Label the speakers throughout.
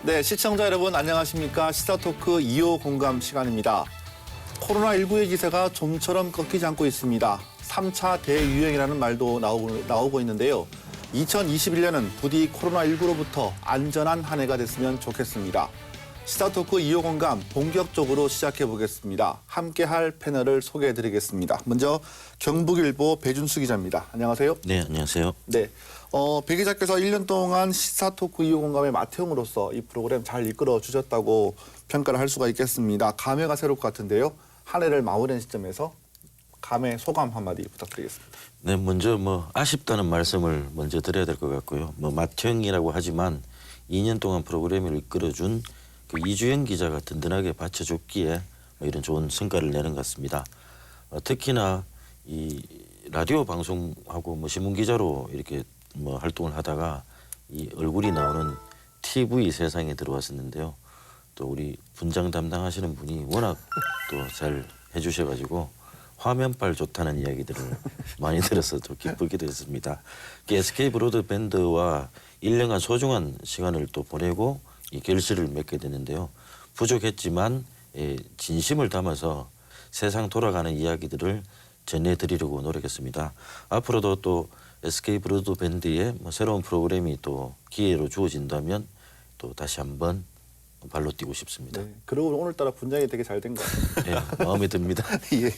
Speaker 1: 네, 시청자 여러분 안녕하십니까. 시사토크 2호 공감 시간입니다. 코로나19의 기세가 좀처럼 꺾이지 않고 있습니다. 3차 대유행이라는 말도 나오고 있는데요. 2021년은 부디 코로나19로부터 안전한 한 해가 됐으면 좋겠습니다. 시사토크 2호 공감 본격적으로 시작해 보겠습니다. 함께할 패널을 소개해 드리겠습니다. 먼저 경북일보 배준수 기자입니다. 안녕하세요.
Speaker 2: 네, 안녕하세요.
Speaker 1: 네. 배 기자께서 1년 동안 시사토크 2호 공감의 맏형으로서 이 프로그램 잘 이끌어 주셨다고 평가를 할 수가 있겠습니다. 감회가 새로울 것 같은데요. 한 해를 마무리한 시점에서 감회 소감 한마디 부탁드리겠습니다.
Speaker 2: 네, 먼저 아쉽다는 말씀을 먼저 드려야 될 것 같고요. 맏형이라고 하지만 2년 동안 프로그램을 이끌어준 그 이주영 기자가 든든하게 받쳐줬기에 이런 좋은 성과를 내는 것 같습니다. 특히나 이 라디오 방송하고 신문 기자로 이렇게 활동을 하다가 이 얼굴이 나오는 TV 세상에 들어왔었는데요. 또 우리 분장 담당하시는 분이 워낙 또 잘 해주셔가지고 화면빨 좋다는 이야기들을 많이 들어서 또 기쁘기도 했습니다. SK 브로드밴드와 1년간 소중한 시간을 또 보내고 이 결실을 맺게 되는데요. 부족했지만 진심을 담아서 세상 돌아가는 이야기들을 전해드리려고 노력했습니다. 앞으로도 또 SK 브로드밴드의 새로운 프로그램이 또 기회로 주어진다면 또 다시 한번 발로 뛰고 싶습니다.
Speaker 1: 네, 그리고 오늘따라 분장이 되게 잘 된 것 같아요.
Speaker 2: 네, 마음에 듭니다.
Speaker 1: 예,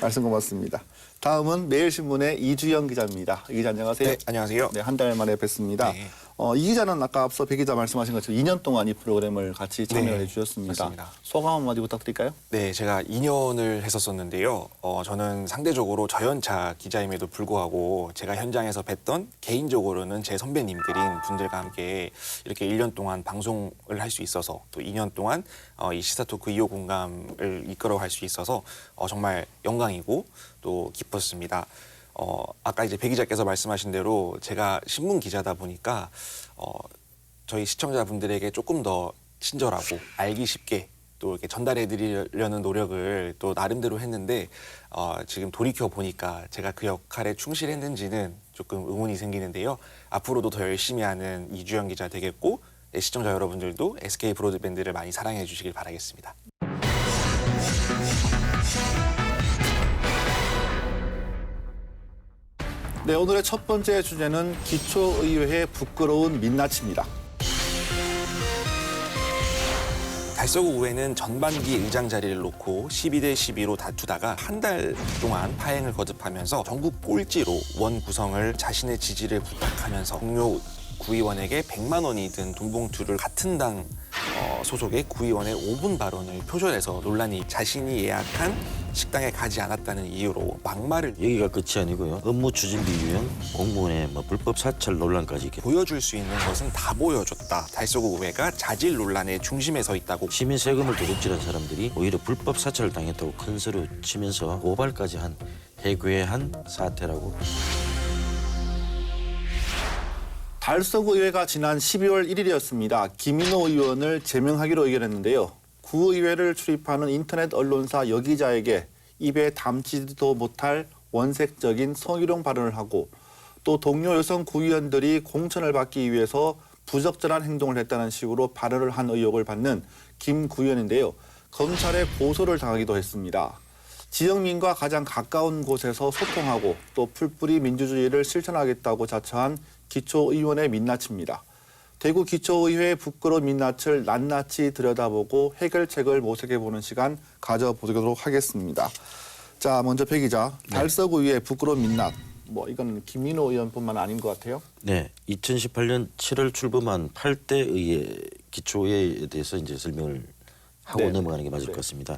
Speaker 1: 말씀 고맙습니다. 다음은 매일신문의 이주영 기자입니다. 이 기자 안녕하세요.
Speaker 3: 네, 안녕하세요.
Speaker 1: 네, 한 달 만에 뵙습니다.
Speaker 3: 네.
Speaker 1: 이 기자는 아까 앞서 배 기자 말씀하신 것처럼 2년 동안 이 프로그램을 같이 참여해
Speaker 3: 네,
Speaker 1: 주셨습니다.
Speaker 3: 맞습니다.
Speaker 1: 소감 한마디 부탁드릴까요?
Speaker 3: 네, 제가 2년을 했었었는데요. 저는 상대적으로 저연차 기자임에도 불구하고 제가 현장에서 뵀던 개인적으로는 제 선배님들인 분들과 함께 이렇게 1년 동안 방송을 할 수 있어서 또 2년 동안 이 시사토크 2호 공감을 이끌어갈 수 있어서 정말 영광이고 또 기뻤습니다. 아까 이제 배 기자께서 말씀하신 대로 제가 신문 기자다 보니까 저희 시청자분들에게 조금 더 친절하고 알기 쉽게 또 이렇게 전달해 드리려는 노력을 또 나름대로 했는데 지금 돌이켜 보니까 제가 그 역할에 충실했는지는 조금 의문이 생기는데요. 앞으로도 더 열심히 하는 이주영 기자 되겠고 시청자 여러분들도 SK 브로드밴드를 많이 사랑해 주시길 바라겠습니다.
Speaker 1: 네, 오늘의 첫 번째 주제는 기초의회의 부끄러운 민낯입니다.
Speaker 3: 달서구 의회는 전반기 의장 자리를 놓고 12대 12로 다투다가 한 달 동안 파행을 거듭하면서 전국 꼴찌로 원 구성을 자신의 지지를 부탁하면서 동료 구의원에게 100만 원이 든 돈봉투를 같은 당 소속의 구의원의 5분 발언을 표절해서 논란이 자신이 예약한 식당에 가지 않았다는 이유로 막말을
Speaker 2: 여기가 끝이 아니고요. 업무 추진비 유형, 공무원의 불법 사찰 논란까지 이렇게
Speaker 3: 보여줄 수 있는 것은 다 보여줬다. 달서구 의회가 자질 논란의 중심에 서 있다고.
Speaker 2: 시민 세금을 도둑질한 사람들이 오히려 불법 사찰을 당했다고 큰 소리 치면서 고발까지 한 해괴한 사태라고.
Speaker 1: 달서구 의회가 지난 12월 1일이었습니다. 김인호 의원을 제명하기로 의결했는데요. 구의회를 출입하는 인터넷 언론사 여기자에게 입에 담지도 못할 원색적인 성희롱 발언을 하고 또 동료 여성 구의원들이 공천을 받기 위해서 부적절한 행동을 했다는 식으로 발언을 한 의혹을 받는 김 구의원인데요. 검찰에 고소를 당하기도 했습니다. 지역민과 가장 가까운 곳에서 소통하고 또 풀뿌리 민주주의를 실천하겠다고 자처한 기초의원의 민낯입니다. 대구 기초의회의 부끄러운 민낯을 낱낱이 들여다보고 해결책을 모색해보는 시간 가져보도록 하겠습니다. 자, 먼저 배 기자, 달서구 의회 부끄러운 민낯. 이건 김민호 의원뿐만 아닌 것 같아요.
Speaker 2: 네, 2018년 7월 출범한 8대 의회 기초의회에 대해서 이제 설명을 하고 넘어가는 게 맞을 것 같습니다.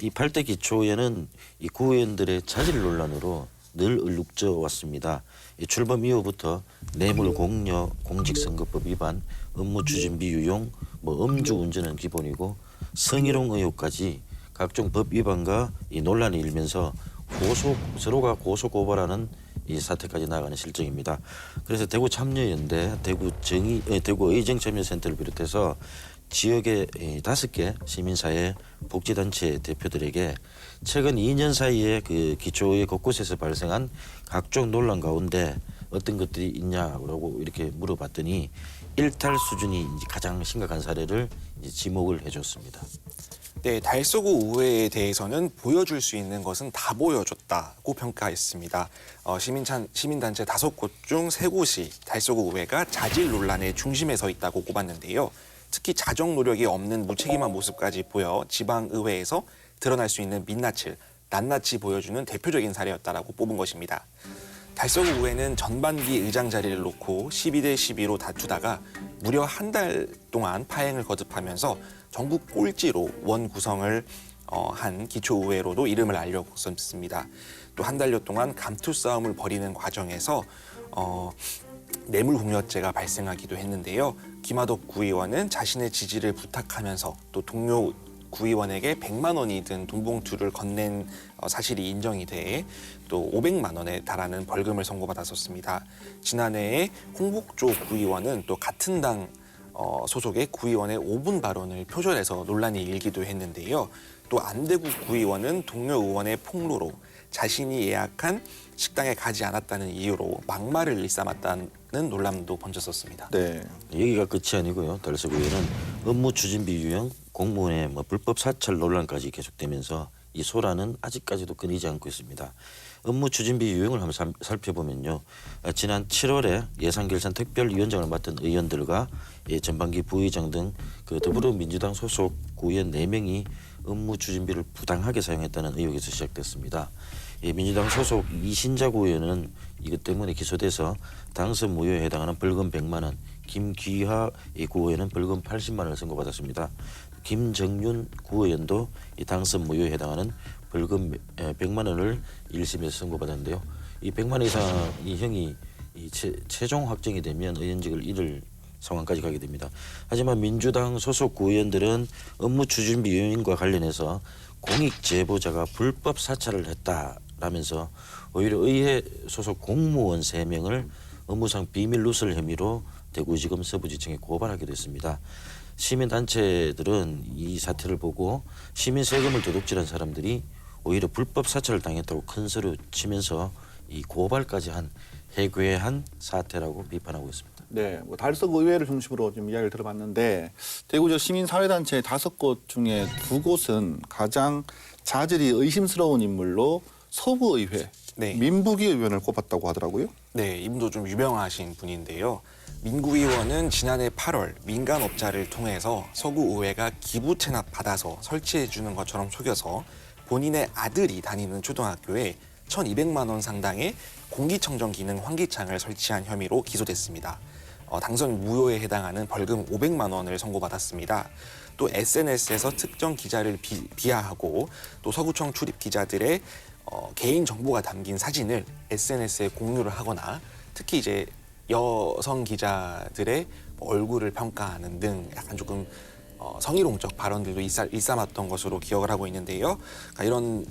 Speaker 2: 이 8대 기초의회는 이 구의원들의 자질 논란으로 늘 얼룩져 왔습니다. 이 출범 이후부터 뇌물 공여, 공직선거법 위반, 업무 추진비 유용, 음주운전은 기본이고 성희롱 의혹까지 각종 법 위반과 이 논란이 일면서 서로가 고소 고발하는 이 사태까지 나아가는 실정입니다. 그래서 대구 참여연대, 대구 의정참여센터를 비롯해서 지역의 5개 시민사회 복지단체 대표들에게 최근 2년 사이에 그 기초의회 곳곳에서 발생한 각종 논란 가운데 어떤 것들이 있냐라고 이렇게 물어봤더니 일탈 수준이 이제 가장 심각한 사례를 이제 지목을 해줬습니다.
Speaker 3: 네, 달서구 의회에 대해서는 보여줄 수 있는 것은 다 보여줬다고 평가했습니다. 시민단체 5곳 중 3곳이 달서구 의회가 자질 논란의 중심에 서 있다고 꼽았는데요. 특히 자정 노력이 없는 무책임한 모습까지 보여 지방의회에서 드러날 수 있는 민낯을 낱낱이 보여주는 대표적인 사례였다라고 뽑은 것입니다. 달서구 의회는 전반기 의장 자리를 놓고 12대 12로 다투다가 무려 한 달 동안 파행을 거듭하면서 전국 꼴찌로 원 구성을 한 기초의회로도 이름을 알렸습니다. 또 한 달여 동안 감투 싸움을 벌이는 과정에서 뇌물공여죄가 발생하기도 했는데요. 김하덕 구의원은 자신의 지지를 부탁하면서 또 동료 구의원에게 100만 원이 든 돈봉투를 건넨 사실이 인정이 돼 또 500만 원에 달하는 벌금을 선고받았었습니다. 지난해에 홍복조 구의원은 또 같은 당 소속의 구의원의 5분 발언을 표절해서 논란이 일기도 했는데요. 또 안대구 구의원은 동료 의원의 폭로로 자신이 예약한 식당에 가지 않았다는 이유로 막말을 일삼았다는 논란도 번졌었습니다.
Speaker 1: 네.
Speaker 2: 여기가 끝이 아니고요. 달서구에는 업무 추진비 유형, 공무원의 불법 사찰 논란까지 계속되면서 이 소란은 아직까지도 끊이지 않고 있습니다. 업무 추진비 유형을 한번 살펴보면요. 지난 7월에 예산결산 특별위원장을 맡은 의원들과 전반기 부의장 등 그 더불어민주당 소속 구의원 4명이 업무 추진비를 부당하게 사용했다는 의혹에서 시작됐습니다. 민주당 소속 이신자 구의원은 이것 때문에 기소돼서 당선 무효에 해당하는 벌금 100만 원, 김귀하 구의원은 벌금 80만 원을 선고받았습니다. 김정윤 구의원도 이 당선 무효에 해당하는 벌금 100만 원을 1심에서 선고받았는데요. 이 100만 원 이상 이 형이 최종 확정이 되면 의원직을 잃을 상황까지 가게 됩니다. 하지만 민주당 소속 구의원들은 업무 추진비 요인과 관련해서 공익 제보자가 불법 사찰을 했다라면서 오히려 의회 소속 공무원 3명을 업무상 비밀 누설 혐의로 대구지검 서부지청에 고발하게 됐습니다. 시민단체들은 이 사태를 보고 시민 세금을 도둑질한 사람들이 오히려 불법 사찰을 당했다고 큰 소리 치면서 이 고발까지 한 해괴한 사태라고 비판하고 있습니다.
Speaker 1: 네, 달서구 의회를 중심으로 좀 이야기를 들어봤는데 대구적 시민사회단체 5곳 중에 2곳은 가장 자질이 의심스러운 인물로 서구의회
Speaker 3: 네.
Speaker 1: 민부기 의원을 꼽았다고 하더라고요.
Speaker 3: 네, 이분도 좀 유명하신 분인데요. 민구 의원은 지난해 8월 민간업자를 통해서 서구의회가 기부 체납 받아서 설치해 주는 것처럼 속여서 본인의 아들이 다니는 초등학교에 1,200만 원 상당의 공기청정 기능 환기창을 설치한 혐의로 기소됐습니다. 당선 무효에 해당하는 벌금 500만 원을 선고받았습니다. 또 SNS에서 특정 기자를 비하하고 또 서구청 출입 기자들의 개인 정보가 담긴 사진을 SNS에 공유를 하거나 특히 이제 여성 기자들의 얼굴을 평가하는 등 약간 조금 성희롱적 발언들도 일삼았던 것으로 기억을 하고 있는데요. 그러니까 이런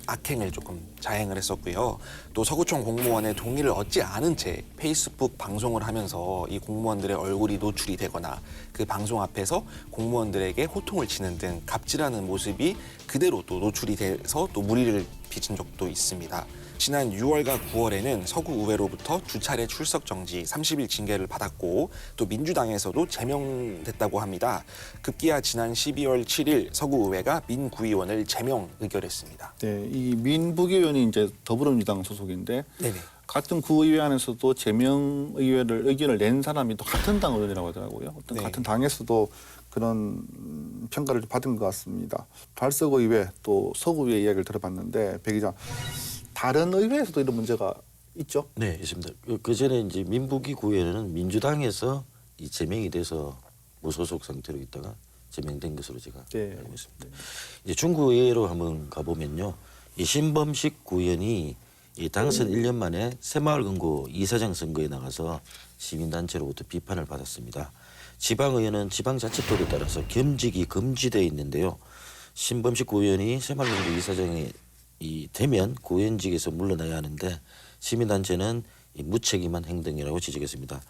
Speaker 3: 악행을 조금 자행을 했었고요. 또 서구청 공무원의 동의를 얻지 않은 채 페이스북 방송을 하면서 이 공무원들의 얼굴이 노출이 되거나 그 방송 앞에서 공무원들에게 호통을 치는 등 갑질하는 모습이 그대로 또 노출이 돼서 또 물의를 빚은 적도 있습니다. 지난 6월과 9월에는 서구의회로부터 2차례 출석 정지, 30일 징계를 받았고 또 민주당에서도 제명됐다고 합니다. 급기야 지난 12월 7일 서구의회가 민 구의원을 제명 의결했습니다.
Speaker 1: 네, 이 민부기 의원이 이제 더불어민주당 소속인데
Speaker 3: 네네.
Speaker 1: 같은 구의회 안에서도 제명 의견을 낸 사람이 또 같은 당 의원이라고 하더라고요. 어떤
Speaker 3: 네.
Speaker 1: 같은 당에서도 그런 평가를 받은 것 같습니다. 달서구 의회 또 서구의회 이야기를 들어봤는데 배 기자, 다른 의회에서도 이런 문제가 있죠?
Speaker 2: 네, 있습니다. 그 전에 이제 민부기 구의원은 민주당에서 이 제명이 돼서 무소속 상태로 있다가 제명된 것으로 제가
Speaker 1: 네.
Speaker 2: 알고 있습니다. 이제 중구의회로 한번 가보면요, 이 신범식 구의원이 이 당선 1년 만에 새마을금고 이사장 선거에 나가서 시민단체로부터 비판을 받았습니다. 지방의원은 지방자치법에 따라서 겸직이 금지되어 있는데요. 신범식 구의원이 새마을금고 이사장이 되면 구의원직에서 물러나야 하는데 시민단체는 이 무책임한 행동이라고 지적했습니다.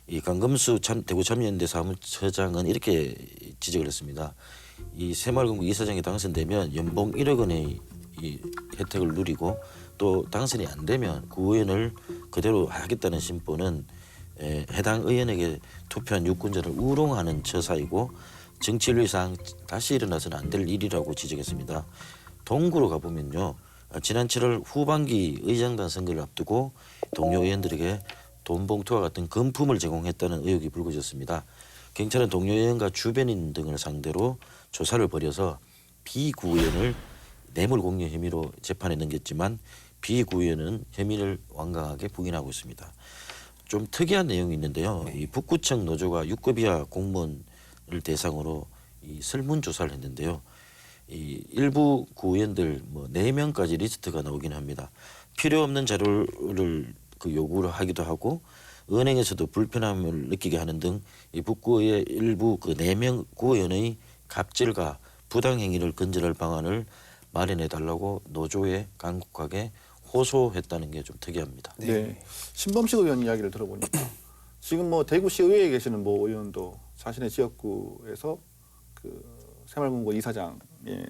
Speaker 2: 이 강금수 대구 참여연대 사무처장은 이렇게 지적을 했습니다. 이 새마을금고 이사장이 당선되면 연봉 1억 원의 이 혜택을 누리고 또 당선이 안 되면 구의원을 그대로 하겠다는 심보는 해당 의원에게 투표한 유권자를 우롱하는 처사이고 정치 윤리상 다시 일어나서는 안 될 일이라고 지적했습니다. 동구로 가보면요. 지난 7월 후반기 의장단 선거를 앞두고 동료 의원들에게 돈 봉투와 같은 금품을 제공했다는 의혹이 불거졌습니다. 경찰은 동료 의원과 주변인 등을 상대로 조사를 벌여서 비구의원을 뇌물 공여 혐의로 재판에 넘겼지만 비구의원은 혐의를 완강하게 부인하고 있습니다. 좀 특이한 내용이 있는데요. 이 북구청 노조가 6급 이하 공무원을 대상으로 이 설문조사를 했는데요. 이 일부 구의원들 뭐 4명까지 리스트가 나오긴 합니다. 필요 없는 자료를 요구를 하기도 하고 은행에서도 불편함을 느끼게 하는 등 이 북구의 일부 4명 구의원의 갑질과 부당 행위를 근절할 방안을 마련해 달라고 노조에 간곡하게 호소했다는 게 좀 특이합니다.
Speaker 1: 네. 신범식 의원 이야기를 들어보니까 지금 뭐 대구시 의회에 계시는 모 의원도 자신의 지역구에서 그 새마을금고 이사장에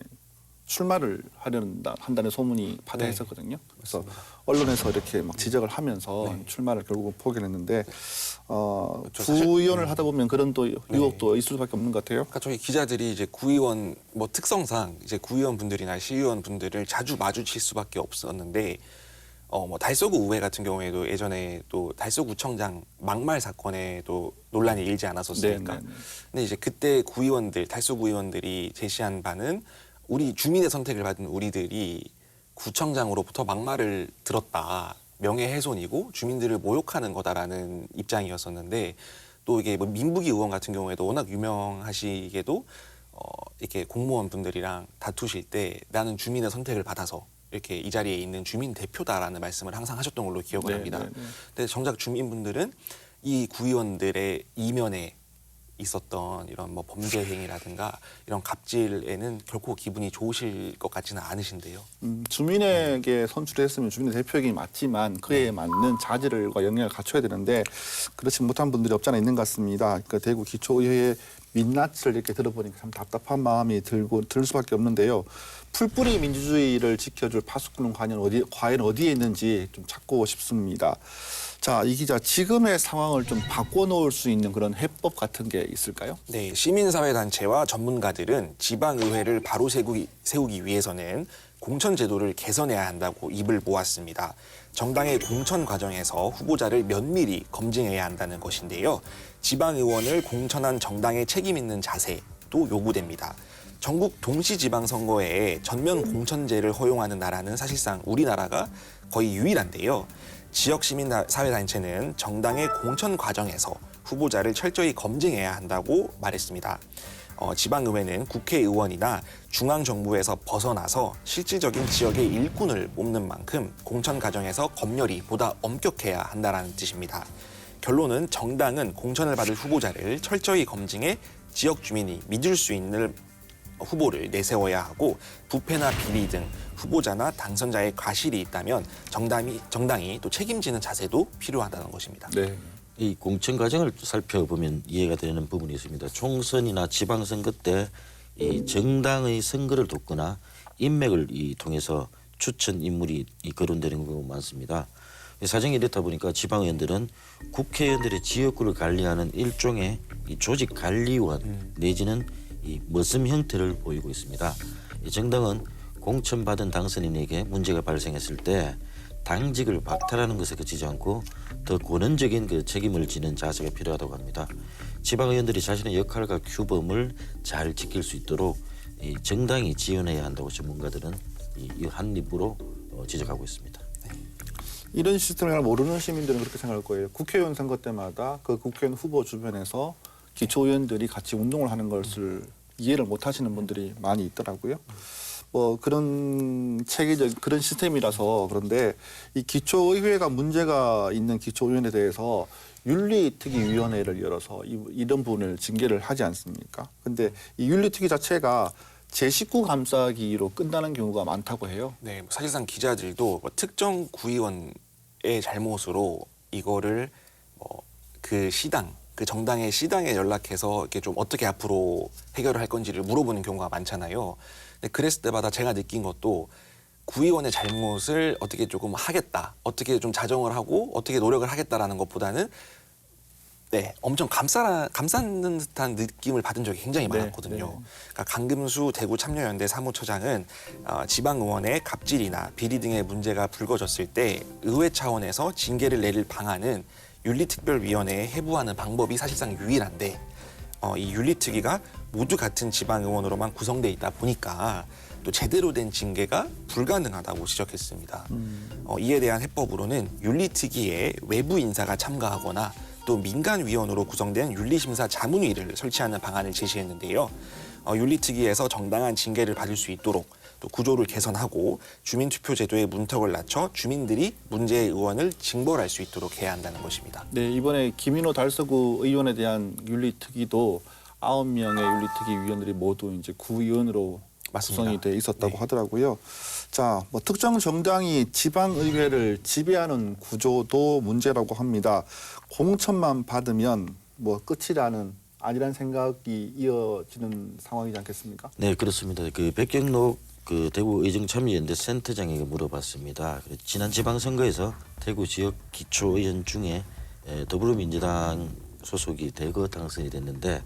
Speaker 1: 출마를 한다는 소문이 파다했었거든요. 그래서 언론에서 이렇게 막 지적을 하면서 출마를 결국은 포기했는데 구의원을 하다 보면 그런 또 유혹도 있을 수밖에 없는 것 같아요.
Speaker 3: 그러니까 저희 기자들이 이제 구의원 뭐 특성상 이제 구의원 분들이나 시의원 분들을 자주 마주칠 수밖에 없었는데 뭐 달서구 의회 같은 경우에도 예전에 또 달서구청장 막말 사건에도 논란이 일지 않았었습니까?
Speaker 1: 네.
Speaker 3: 근데 이제 그때 달서구 의원들이 제시한 바는 우리 주민의 선택을 받은 우리들이 구청장으로부터 막말을 들었다. 명예훼손이고 주민들을 모욕하는 거다라는 입장이었었는데 또 이게 뭐 민부기 의원 같은 경우에도 워낙 유명하시게도 이렇게 공무원 분들이랑 다투실 때 나는 주민의 선택을 받아서 이렇게 이 자리에 있는 주민 대표다라는 말씀을 항상 하셨던 걸로 기억을 합니다. 근데 정작 주민분들은 이 구의원들의 이면에 있었던 이런 뭐 범죄 행위라든가 이런 갑질에는 결코 기분이 좋으실 것 같지는 않으신데요.
Speaker 1: 주민에게 선출했으면 주민의 대표이긴 맞지만 그에 맞는 자질과 역량을 갖춰야 되는데 그렇지 못한 분들이 없지 않아 있는 것 같습니다. 그러니까 대구 기초의회의 민낯을 이렇게 들어보니까 참 답답한 마음이 들 수밖에 없는데요. 풀뿌리 민주주의를 지켜줄 파수꾼은 과연 어디에 있는지 좀 찾고 싶습니다. 자, 이 기자, 지금의 상황을 좀 바꿔놓을 수 있는 그런 해법 같은 게 있을까요?
Speaker 3: 네, 시민사회단체와 전문가들은 지방의회를 바로 세우기 위해서는 공천 제도를 개선해야 한다고 입을 모았습니다. 정당의 공천 과정에서 후보자를 면밀히 검증해야 한다는 것인데요. 지방의원을 공천한 정당의 책임 있는 자세도 요구됩니다. 전국 동시지방선거에 전면 공천제를 허용하는 나라는 사실상 우리나라가 거의 유일한데요. 지역 시민사회단체는 정당의 공천 과정에서 후보자를 철저히 검증해야 한다고 말했습니다. 지방의회는 국회의원이나 중앙정부에서 벗어나서 실질적인 지역의 일꾼을 뽑는 만큼 공천 과정에서 검열이 보다 엄격해야 한다는 뜻입니다. 결론은 정당은 공천을 받을 후보자를 철저히 검증해 지역 주민이 믿을 수 있는 후보를 내세워야 하고 부패나 비리 등 후보자나 당선자의 과실이 있다면 정당이 또 책임지는 자세도 필요하다는 것입니다.
Speaker 1: 네.
Speaker 2: 이 공천 과정을 살펴보면 이해가 되는 부분이 있습니다. 총선이나 지방선거 때 이 정당의 선거를 돕거나 인맥을 통해서 추천 인물이 거론되는 경우가 많습니다. 사정이 이렇다 보니까 지방의원들은 국회의원들의 지역구를 관리하는 일종의 이 조직 관리원 내지는 이 머슴 형태를 보이고 있습니다. 이 정당은 공천받은 당선인에게 문제가 발생했을 때 당직을 박탈하는 것에 그치지 않고 더 권한적인 그 책임을 지는 자세가 필요하다고 합니다. 지방의원들이 자신의 역할과 규범을 잘 지킬 수 있도록 이 정당이 지원해야 한다고 전문가들은 이 한 입으로 지적하고 있습니다.
Speaker 1: 이런 시스템을 모르는 시민들은 그렇게 생각할 거예요. 국회의원 선거 때마다 그 국회의원 후보 주변에서 기초의원들이 같이 운동을 하는 것을 이해를 못 하시는 분들이 많이 있더라고요. 뭐 그런 체계적 그런 시스템이라서 그런데 이 기초의회가 문제가 있는 기초의원에 대해서 윤리특위위원회를 열어서 이런 부분을 징계를 하지 않습니까? 근데 이 윤리특위 자체가 제19 감싸기로 끝나는 경우가 많다고 해요.
Speaker 3: 네, 사실상 기자들도 뭐 특정 구의원의 잘못으로 이거를 그 시당, 그 정당의 시당에 연락해서 이렇게 좀 어떻게 앞으로 해결을 할 건지를 물어보는 경우가 많잖아요. 근데 그랬을 때마다 제가 느낀 것도 구의원의 잘못을 어떻게 조금 하겠다, 어떻게 좀 자정을 하고 어떻게 노력을 하겠다라는 것보다는 네, 엄청 감싸는 듯한 느낌을 받은 적이 굉장히
Speaker 1: 네,
Speaker 3: 많았거든요.
Speaker 1: 네.
Speaker 3: 그러니까 강금수 대구 참여연대 사무처장은 지방 의원의 갑질이나 비리 등의 문제가 불거졌을 때 의회 차원에서 징계를 내릴 방안은 윤리특별위원회에 해부하는 방법이 사실상 유일한데 이 윤리특위가 모두 같은 지방 의원으로만 구성돼 있다 보니까 또 제대로 된 징계가 불가능하다고 지적했습니다. 이에 대한 해법으로는 윤리특위에 외부 인사가 참가하거나 또 민간위원으로 구성된 윤리심사 자문위를 설치하는 방안을 제시했는데요. 윤리특위에서 정당한 징계를 받을 수 있도록 또 구조를 개선하고 주민투표제도의 문턱을 낮춰 주민들이 문제의 의원을 징벌할 수 있도록 해야 한다는 것입니다.
Speaker 1: 네, 이번에 김인호 달서구 의원에 대한 윤리특위도 9명의 윤리특위 위원들이 모두 이제 구의원으로
Speaker 3: 맞습니다.
Speaker 1: 구성이 돼 있었다고
Speaker 3: 네.
Speaker 1: 하더라고요. 자, 뭐 특정 정당이 지방의회를 지배하는 구조도 문제라고 합니다. 공천만 받으면 뭐 끝이라는 아니란 생각이 이어지는 상황이지 않겠습니까?
Speaker 2: 네, 그렇습니다. 그 백경록 그 대구 의정참여연대 센터장에게 물어봤습니다. 지난 지방선거에서 대구 지역 기초의원 중에 더불어민주당 소속이 대거 당선이 됐는데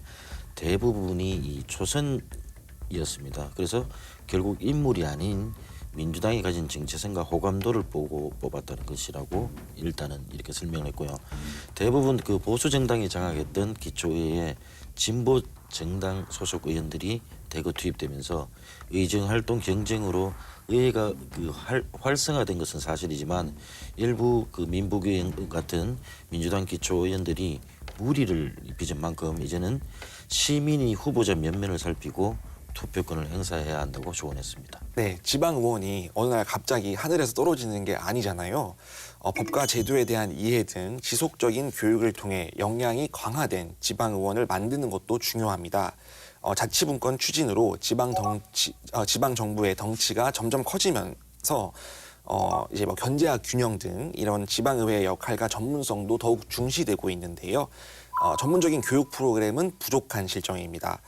Speaker 2: 대부분이 이 초선이었습니다. 그래서 결국 인물이 아닌 민주당이 가진 정체성과 호감도를 보고 뽑았다는 것이라고 일단은 이렇게 설명했고요. 대부분 그 보수 정당이 장악했던 기초의회에 진보 정당 소속 의원들이 대거 투입되면서 의정 활동 경쟁으로 의회가 그 활성화된 것은 사실이지만 일부 그 민북의원 같은 민주당 기초 의원들이 무리를 빚은 만큼 이제는 시민이 후보자 면면을 살피고 투표권을 행사해야 한다고 조언했습니다.
Speaker 3: 네, 지방 의원이 어느 날 갑자기 하늘에서 떨어지는 게 아니잖아요. 법과 제도에 대한 이해 등 지속적인 교육을 통해 역량이 강화된 지방 의원을 만드는 것도 중요합니다. 자치분권 추진으로 지방 정부의 덩치가 점점 커지면서 이제 뭐 견제와 균형 등 이런 지방 의회의 역할과 전문성도 더욱 중시되고 있는데요. 전문적인 교육 프로그램은 부족한 실정입니다.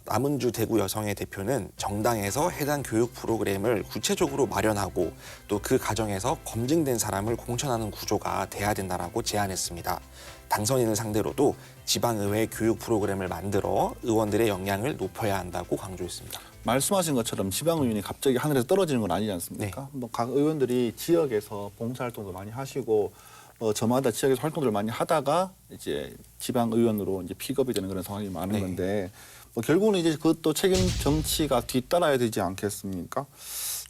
Speaker 3: 남은주 대구 여성의 대표는 정당에서 해당 교육 프로그램을 구체적으로 마련하고 또 그 과정에서 검증된 사람을 공천하는 구조가 돼야 된다라고 제안했습니다. 당선인을 상대로도 지방의회 교육 프로그램을 만들어 의원들의 역량을 높여야 한다고 강조했습니다.
Speaker 1: 말씀하신 것처럼 지방의원이 갑자기 하늘에서 떨어지는 건 아니지 않습니까? 뭐 각 의원들이 지역에서 봉사활동도 많이 하시고 저마다 지역에서 활동들을 많이 하다가 이제 지방의원으로 이제 픽업이 되는 그런 상황이 많은
Speaker 3: 네.
Speaker 1: 건데 뭐 결국은 이제 그것도 책임 정치가 뒤따라야 되지 않겠습니까?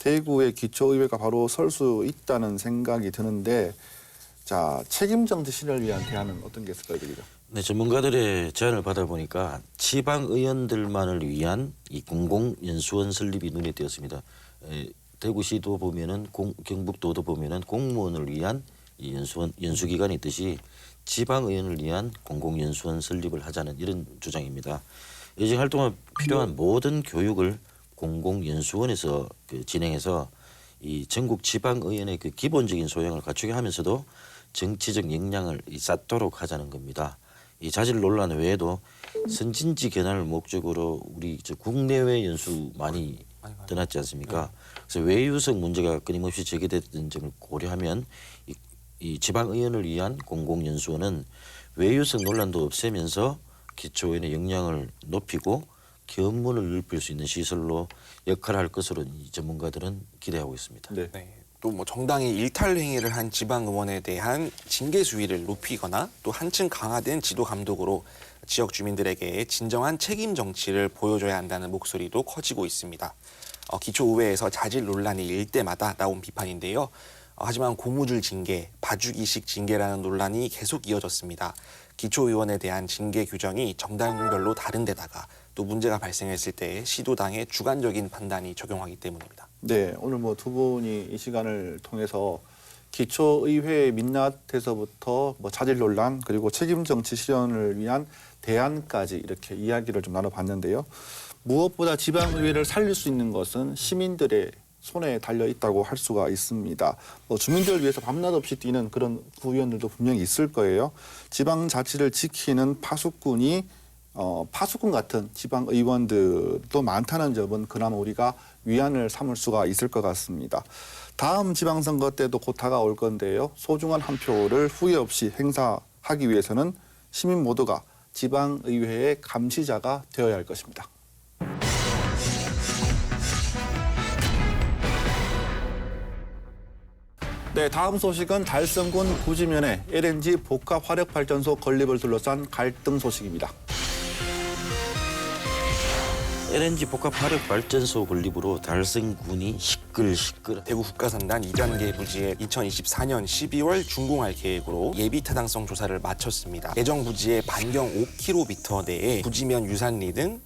Speaker 1: 대구의 기초의회가 바로 설 수 있다는 생각이 드는데 자 책임 정치 실현을 위한 대안은 어떤 게 있을까요, 여기죠?
Speaker 2: 네, 전문가들의 제안을 받아보니까 지방 의원들만을 위한 이 공공연수원 설립이 눈에 띄었습니다. 대구시도 보면은 경북도도 보면은 공무원을 위한 이 연수기관이 있듯이 지방 의원을 위한 공공연수원 설립을 하자는 이런 주장입니다. 의정 활동에 필요한 모든 교육을 공공연수원에서 진행해서 이 전국 지방 의원의 그 기본적인 소양을 갖추게 하면서도 정치적 역량을 쌓도록 하자는 겁니다. 이 자질 논란 외에도 선진지 견학을 목적으로 우리 국내외 연수 많이 떠났지 않습니까? 그래서 외유성 문제가 끊임없이 제기됐던 점을 고려하면 이 지방 의원을 위한 공공연수원은 외유성 논란도 없애면서 기초의원의 역량을 높이고 견문을 넓힐 수 있는 시설로 역할을 할 것으로 이 전문가들은 기대하고 있습니다.
Speaker 1: 네.
Speaker 3: 네. 또 뭐 정당이 일탈 행위를 한 지방 의원에 대한 징계 수위를 높이거나 또 한층 강화된 지도 감독으로 지역 주민들에게 진정한 책임 정치를 보여줘야 한다는 목소리도 커지고 있습니다. 기초의회에서 자질 논란이 일 때마다 나온 비판인데요. 하지만 고무줄 징계, 봐주기식 징계라는 논란이 계속 이어졌습니다. 기초의원에 대한 징계 규정이 정당별로 다른 데다가 또 문제가 발생했을 때 시도당의 주관적인 판단이 적용하기 때문입니다.
Speaker 1: 네, 오늘 뭐 두 분이 이 시간을 통해서 기초의회 민낯에서부터 뭐 자질 논란 그리고 책임 정치 실현을 위한 대안까지 이렇게 이야기를 좀 나눠봤는데요. 무엇보다 지방의회를 살릴 수 있는 것은 시민들의 손에 달려 있다고 할 수가 있습니다. 뭐 주민들을 위해서 밤낮 없이 뛰는 그런 구의원들도 분명히 있을 거예요. 지방자치를 지키는 파수꾼이 파수꾼 같은 지방 의원들도 많다는 점은 그나마 우리가 위안을 삼을 수가 있을 것 같습니다. 다음 지방선거 때도 곧 다가올 건데요. 소중한 한 표를 후회 없이 행사하기 위해서는 시민 모두가 지방의회의 감시자가 되어야 할 것입니다. 네, 다음 소식은 달성군 구지면의 LNG 복합화력발전소 건립을 둘러싼 갈등 소식입니다.
Speaker 2: LNG 복합화력발전소 건립으로 달성군이 시끌시끌.
Speaker 3: 대구 국가산단 2단계 부지에 2024년 12월 준공할 계획으로 예비 타당성 조사를 마쳤습니다. 예정 부지의 반경 5km 내에 부지면 유산리 등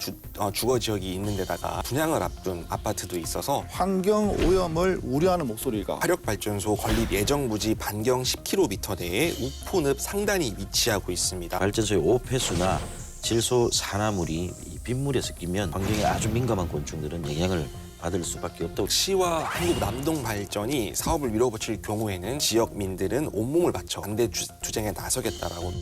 Speaker 3: 주거 지역이 있는 데다가 분양을 앞둔 아파트도 있어서
Speaker 1: 환경 오염을 우려하는 목소리가
Speaker 3: 화력발전소 건립 예정 부지 반경 10km 내에 우포늪 상단이 위치하고 있습니다.
Speaker 2: 발전소의 오폐수나 질소 산화물이 이 빗물에 섞이면 환경에 아주 민감한 곤충들은 영향을 받을 수밖에 없다고.
Speaker 3: 시와 한국남동발전이 사업을 밀어붙일 경우에는 지역민들은 온몸을 바쳐 반대 투쟁에 나서겠다라고.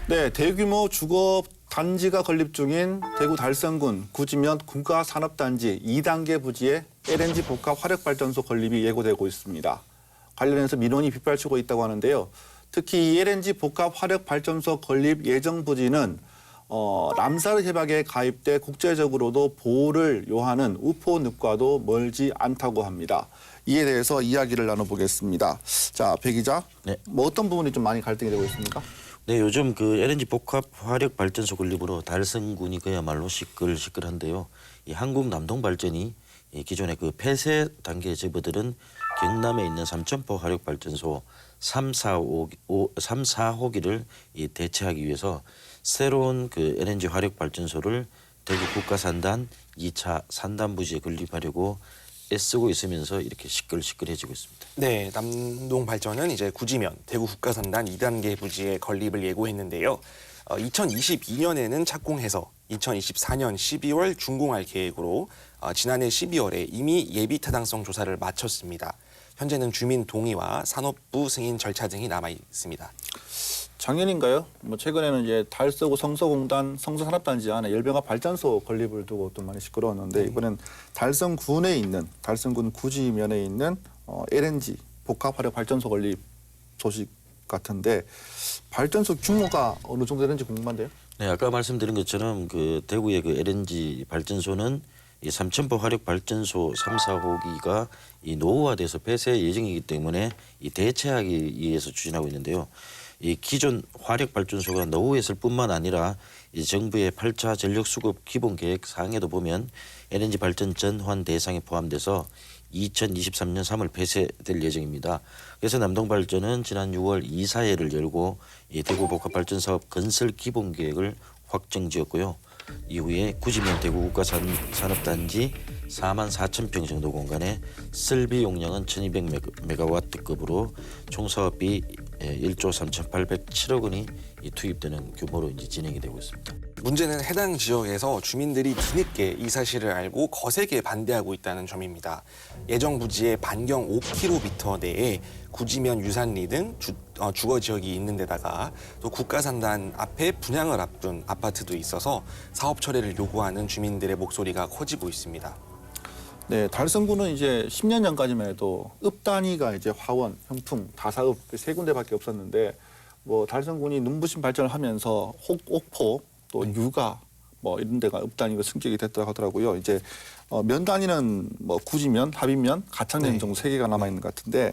Speaker 1: 네, 대규모 주거 단지가 건립 중인 대구 달성군 구지면 군가산업단지 2단계 부지에 LNG 복합 화력발전소 건립이 예고되고 있습니다. 관련해서 민원이 빗발치고 있다고 하는데요. 특히 이 LNG 복합 화력발전소 건립 예정 부지는 람사르 협약에 가입돼 국제적으로도 보호를 요하는 우포늪과도 멀지 않다고 합니다. 이에 대해서 이야기를 나눠보겠습니다. 자, 배 기자,
Speaker 2: 네.
Speaker 1: 뭐 어떤 부분이 좀 많이 갈등이 되고 있습니까?
Speaker 2: 네, 요즘 그 LNG 복합 화력 발전소 건립으로 달성군이 그야말로 시끌시끌한데요. 이 한국 남동발전이 이 기존의 그 폐쇄 단계에 접어들은 경남에 있는 삼천포 화력 발전소 3, 4호기를 이 대체하기 위해서 새로운 그 LNG 화력 발전소를 대구 국가산단 2차 산단 부지에 건립하려고 애쓰고 있으면서 이렇게 시끌시끌해지고 있습니다.
Speaker 3: 네, 남동발전은 이제 구지면 대구 국가산단 2단계 부지에 건립을 예고했는데요. 2022년에는 착공해서 2024년 12월 준공할 계획으로 지난해 12월에 이미 예비 타당성 조사를 마쳤습니다. 현재는 주민 동의와 산업부 승인 절차 등이 남아 있습니다.
Speaker 1: 작년인가요? 뭐 최근에는 이제 달서구 성서공단 성서산업단지 안에 열병합 발전소 건립을 두고 또 많이 시끄러웠는데 이번엔 달성군에 있는 달성군 구지면에 있는 LNG 복합화력 발전소 건립 소식 같은데 발전소 규모가 어느 정도 되는지 궁금한데요.
Speaker 2: 네, 아까 말씀드린 것처럼 그 대구의 그 LNG 발전소는 이 삼천포 화력 발전소 3, 4호기가 이 노후화돼서 폐쇄 예정이기 때문에 이 대체하기 위해서 추진하고 있는데요. 이 기존 화력 발전소가 노후했을 뿐만 아니라 이 정부의 8차 전력 수급 기본 계획 사항에도 보면 LNG 발전 전환 대상에 포함돼서 2023년 3월 폐쇄될 예정입니다. 그래서 남동발전은 지난 6월 이사회를 열고 이 대구 복합발전 사업 건설 기본 계획을 확정지었고요. 이후에 구지면 대구 국가산업단지 4만 4천 평 정도 공간에 설비 용량은 1200메가와트급으로 총 사업비 1조 3,807억 원이 투입되는 규모로 이제 진행이 되고 있습니다.
Speaker 3: 문제는 해당 지역에서 주민들이 뒤늦게 이 사실을 알고 거세게 반대하고 있다는 점입니다. 예정 부지의 반경 5km 내에 구지면 유산리 등 주거 지역이 있는 데다가 또 국가산단 앞에 분양을 앞둔 아파트도 있어서 사업 철회를 요구하는 주민들의 목소리가 커지고 있습니다.
Speaker 1: 네, 달성군은 이제 10년 전까지만 해도 읍 단위가 이제 화원, 현풍, 다사읍 세 군데밖에 없었는데 뭐 달성군이 눈부신 발전을 하면서 옥포 또 유가 뭐 이런 데가 읍 단위가 승격이 됐다고 하더라고요. 이제 면 단위는 뭐 구지면, 합의면, 가창면 정도 세 개가 남아 있는 것 같은데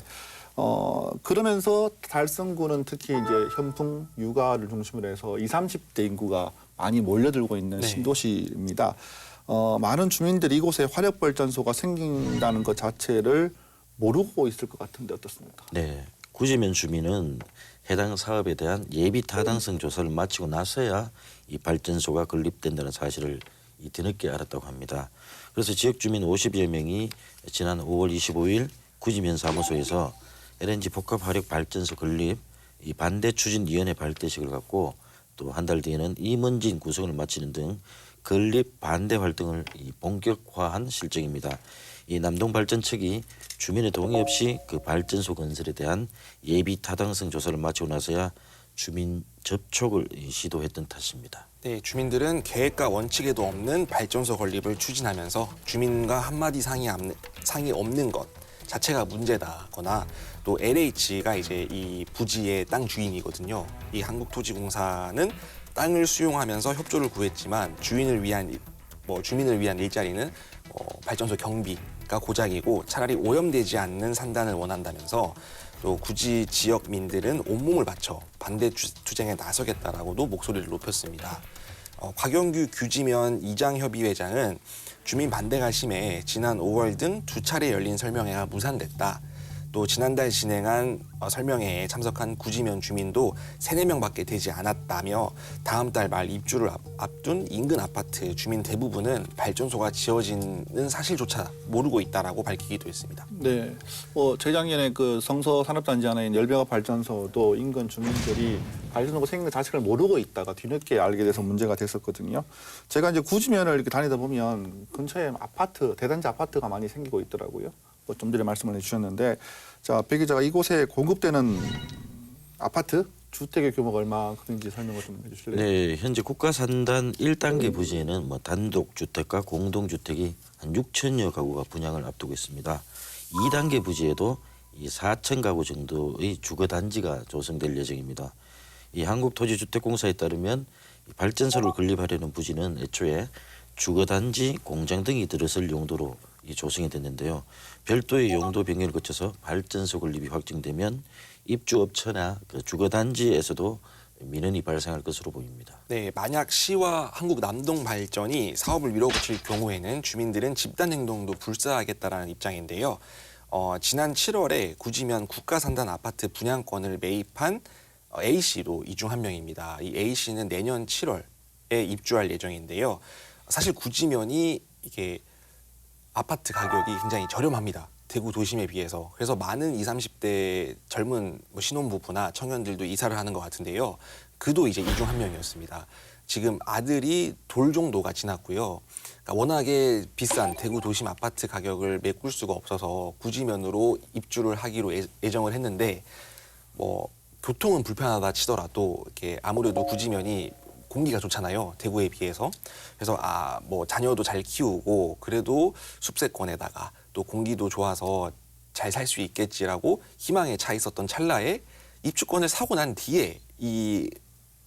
Speaker 1: 그러면서 달성군은 특히 이제 현풍, 유가를 중심으로 해서 20, 30대 인구가 많이 몰려들고 있는 신도시입니다. 많은 주민들이 이곳에 화력발전소가 생긴다는 것 자체를 모르고 있을 것 같은데 어떻습니까?
Speaker 2: 네, 구지면 주민은 해당 사업에 대한 예비 타당성 조사를 마치고 나서야 이 발전소가 건립된다는 사실을 뒤늦게 알았다고 합니다. 그래서 지역 주민 50여 명이 지난 5월 25일 구지면 사무소에서 LNG 복합화력 발전소 건립 이 반대 추진위원회 발대식을 갖고 또 한 달 뒤에는 임원진 구성을 마치는 등 건립 반대 활동을 본격화한 실정입니다. 이 남동발전 측이 주민의 동의 없이 그 발전소 건설에 대한 예비 타당성 조사를 마치고 나서야 주민 접촉을 시도했던 탓입니다.
Speaker 3: 네, 주민들은 계획과 원칙에도 없는 발전소 건립을 추진하면서 주민과 한마디 상의 없는 것 자체가 문제다거나 또 LH가 이제 이 부지의 땅 주인이거든요. 이 한국토지공사는 땅을 수용하면서 협조를 구했지만 주민을 위한 일자리는 발전소 경비가 고작이고 차라리 오염되지 않는 산단을 원한다면서 또 굳이 지역민들은 온몸을 바쳐 반대 투쟁에 나서겠다라고도 목소리를 높였습니다. 곽영규 규지면 이장협의회장은 주민 반대가 심해 지난 5월 등 2차례 열린 설명회가 무산됐다. 또 지난달 진행한 설명회에 참석한 구지면 주민도 3-4명밖에 되지 않았다며 다음 달 말 입주를 앞둔 인근 아파트 주민 대부분은 발전소가 지어지는 사실조차 모르고 있다라고 밝히기도 했습니다.
Speaker 1: 네, 재작년에 그 성서 산업단지 하나인 열병합 발전소도 인근 주민들이 발전소가 생긴 것 자체를 모르고 있다가 뒤늦게 알게 돼서 문제가 됐었거든요. 제가 이제 구지면을 이렇게 다니다 보면 근처에 아파트, 대단지 아파트가 많이 생기고 있더라고요. 좀 전에 말씀을 해주셨는데, 자, 배 기자가 이곳에 공급되는 아파트 주택의 규모가 얼마큼인지 설명을 좀 해주실래요?
Speaker 2: 네, 현재 국가산단 1단계 부지에는 단독 주택과 공동 주택이 한 6천여 가구가 분양을 앞두고 있습니다. 2단계 부지에도 이 4천 가구 정도의 주거 단지가 조성될 예정입니다. 이 한국토지주택공사에 따르면 이 발전소를 건립하려는 부지는 애초에 주거 단지, 공장 등이 들어설 용도로 조성이 됐는데요. 별도의 용도 변경을 거쳐서 발전소 건립이 확정되면 입주업체나 그 주거단지에서도 민원이 발생할 것으로 보입니다.
Speaker 3: 네, 만약 시와 한국남동발전이 사업을 밀어붙일 경우에는 주민들은 집단행동도 불사하겠다라는 입장인데요. 지난 7월에 구지면 국가산단 아파트 분양권을 매입한 A씨도 이 중 한 명입니다. 이 A씨는 내년 7월에 입주할 예정인데요. 사실 구지면이 이게 아파트 가격이 굉장히 저렴합니다. 대구 도심에 비해서. 그래서 많은 20, 30대 젊은 신혼부부나 청년들도 이사를 하는 것 같은데요. 그도 이제 이 중 한 명이었습니다. 지금 아들이 돌 정도가 지났고요. 그러니까 워낙에 비싼 대구 도심 아파트 가격을 메꿀 수가 없어서 구지면으로 입주를 하기로 예정을 했는데 교통은 불편하다 치더라도 이렇게 아무래도 구지면이 공기가 좋잖아요. 대구에 비해서. 그래서 자녀도 잘 키우고 그래도 숲세권에다가 또 공기도 좋아서 잘 살 수 있겠지라고 희망에 차 있었던 찰나에 입주권을 사고 난 뒤에 이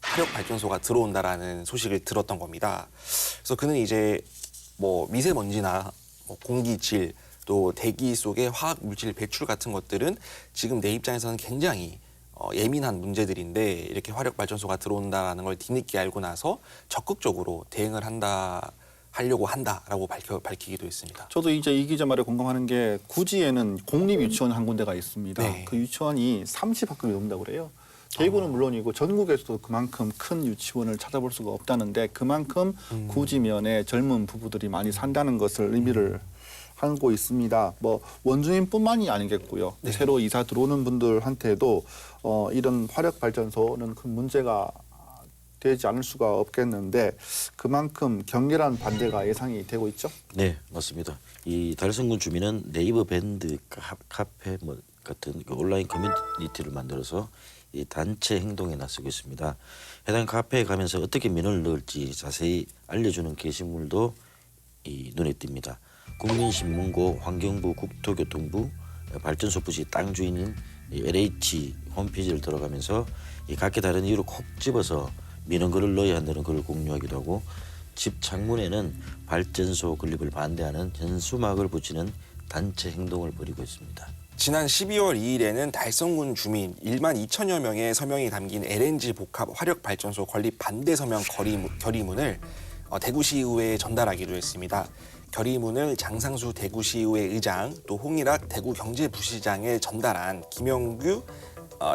Speaker 3: 화력 발전소가 들어온다라는 소식을 들었던 겁니다. 그래서 그는 이제 미세먼지나 공기질 또 대기 속의 화학 물질 배출 같은 것들은 지금 내 입장에서는 굉장히 예민한 문제들인데 이렇게 화력 발전소가 들어온다는 걸 뒤늦게 알고 나서 적극적으로 대응을 하려고 한다라고 밝히기도 했습니다.
Speaker 1: 저도 이제 이 기자 말에 공감하는 게 구지에는 공립 유치원 한 군데가 있습니다.
Speaker 3: 네.
Speaker 1: 그 유치원이 30학급이 넘는다고 그래요. 대구는 물론이고 전국에서도 그만큼 큰 유치원을 찾아볼 수가 없다는데 그만큼 구지면에 젊은 부부들이 많이 산다는 것을 의미를 하고 있습니다. 원주민뿐만이 아니겠고요.
Speaker 3: 네.
Speaker 1: 새로 이사 들어오는 분들한테도 이런 화력 발전소는 큰 문제가 되지 않을 수가 없겠는데 그만큼 격렬한 반대가 예상이 되고 있죠.
Speaker 2: 네, 맞습니다. 이 달성군 주민은 네이버 밴드 카페 같은 그 온라인 커뮤니티를 만들어서 이 단체 행동에 나서고 있습니다. 해당 카페에 가면서 어떻게 민원을 넣을지 자세히 알려주는 게시물도 눈에 띕니다. 국민신문고, 환경부, 국토교통부, 발전소 부지 땅 주인인 LH 홈페이지를 들어가면서 각기 다른 이유로 콕 집어서 민원글을 넣어야 한다는 글을 공유하기도 하고 집 창문에는 발전소 건립을 반대하는 현수막을 붙이는 단체 행동을 벌이고 있습니다.
Speaker 3: 지난 12월 2일에는 달성군 주민 1만 2천여 명의 서명이 담긴 LNG 복합 화력 발전소 건립 반대 서명 결의문을 대구시의회에 전달하기로 했습니다. 결의문을 장상수 대구시의회 의장 또 홍일학 대구경제부시장에 전달한 김영규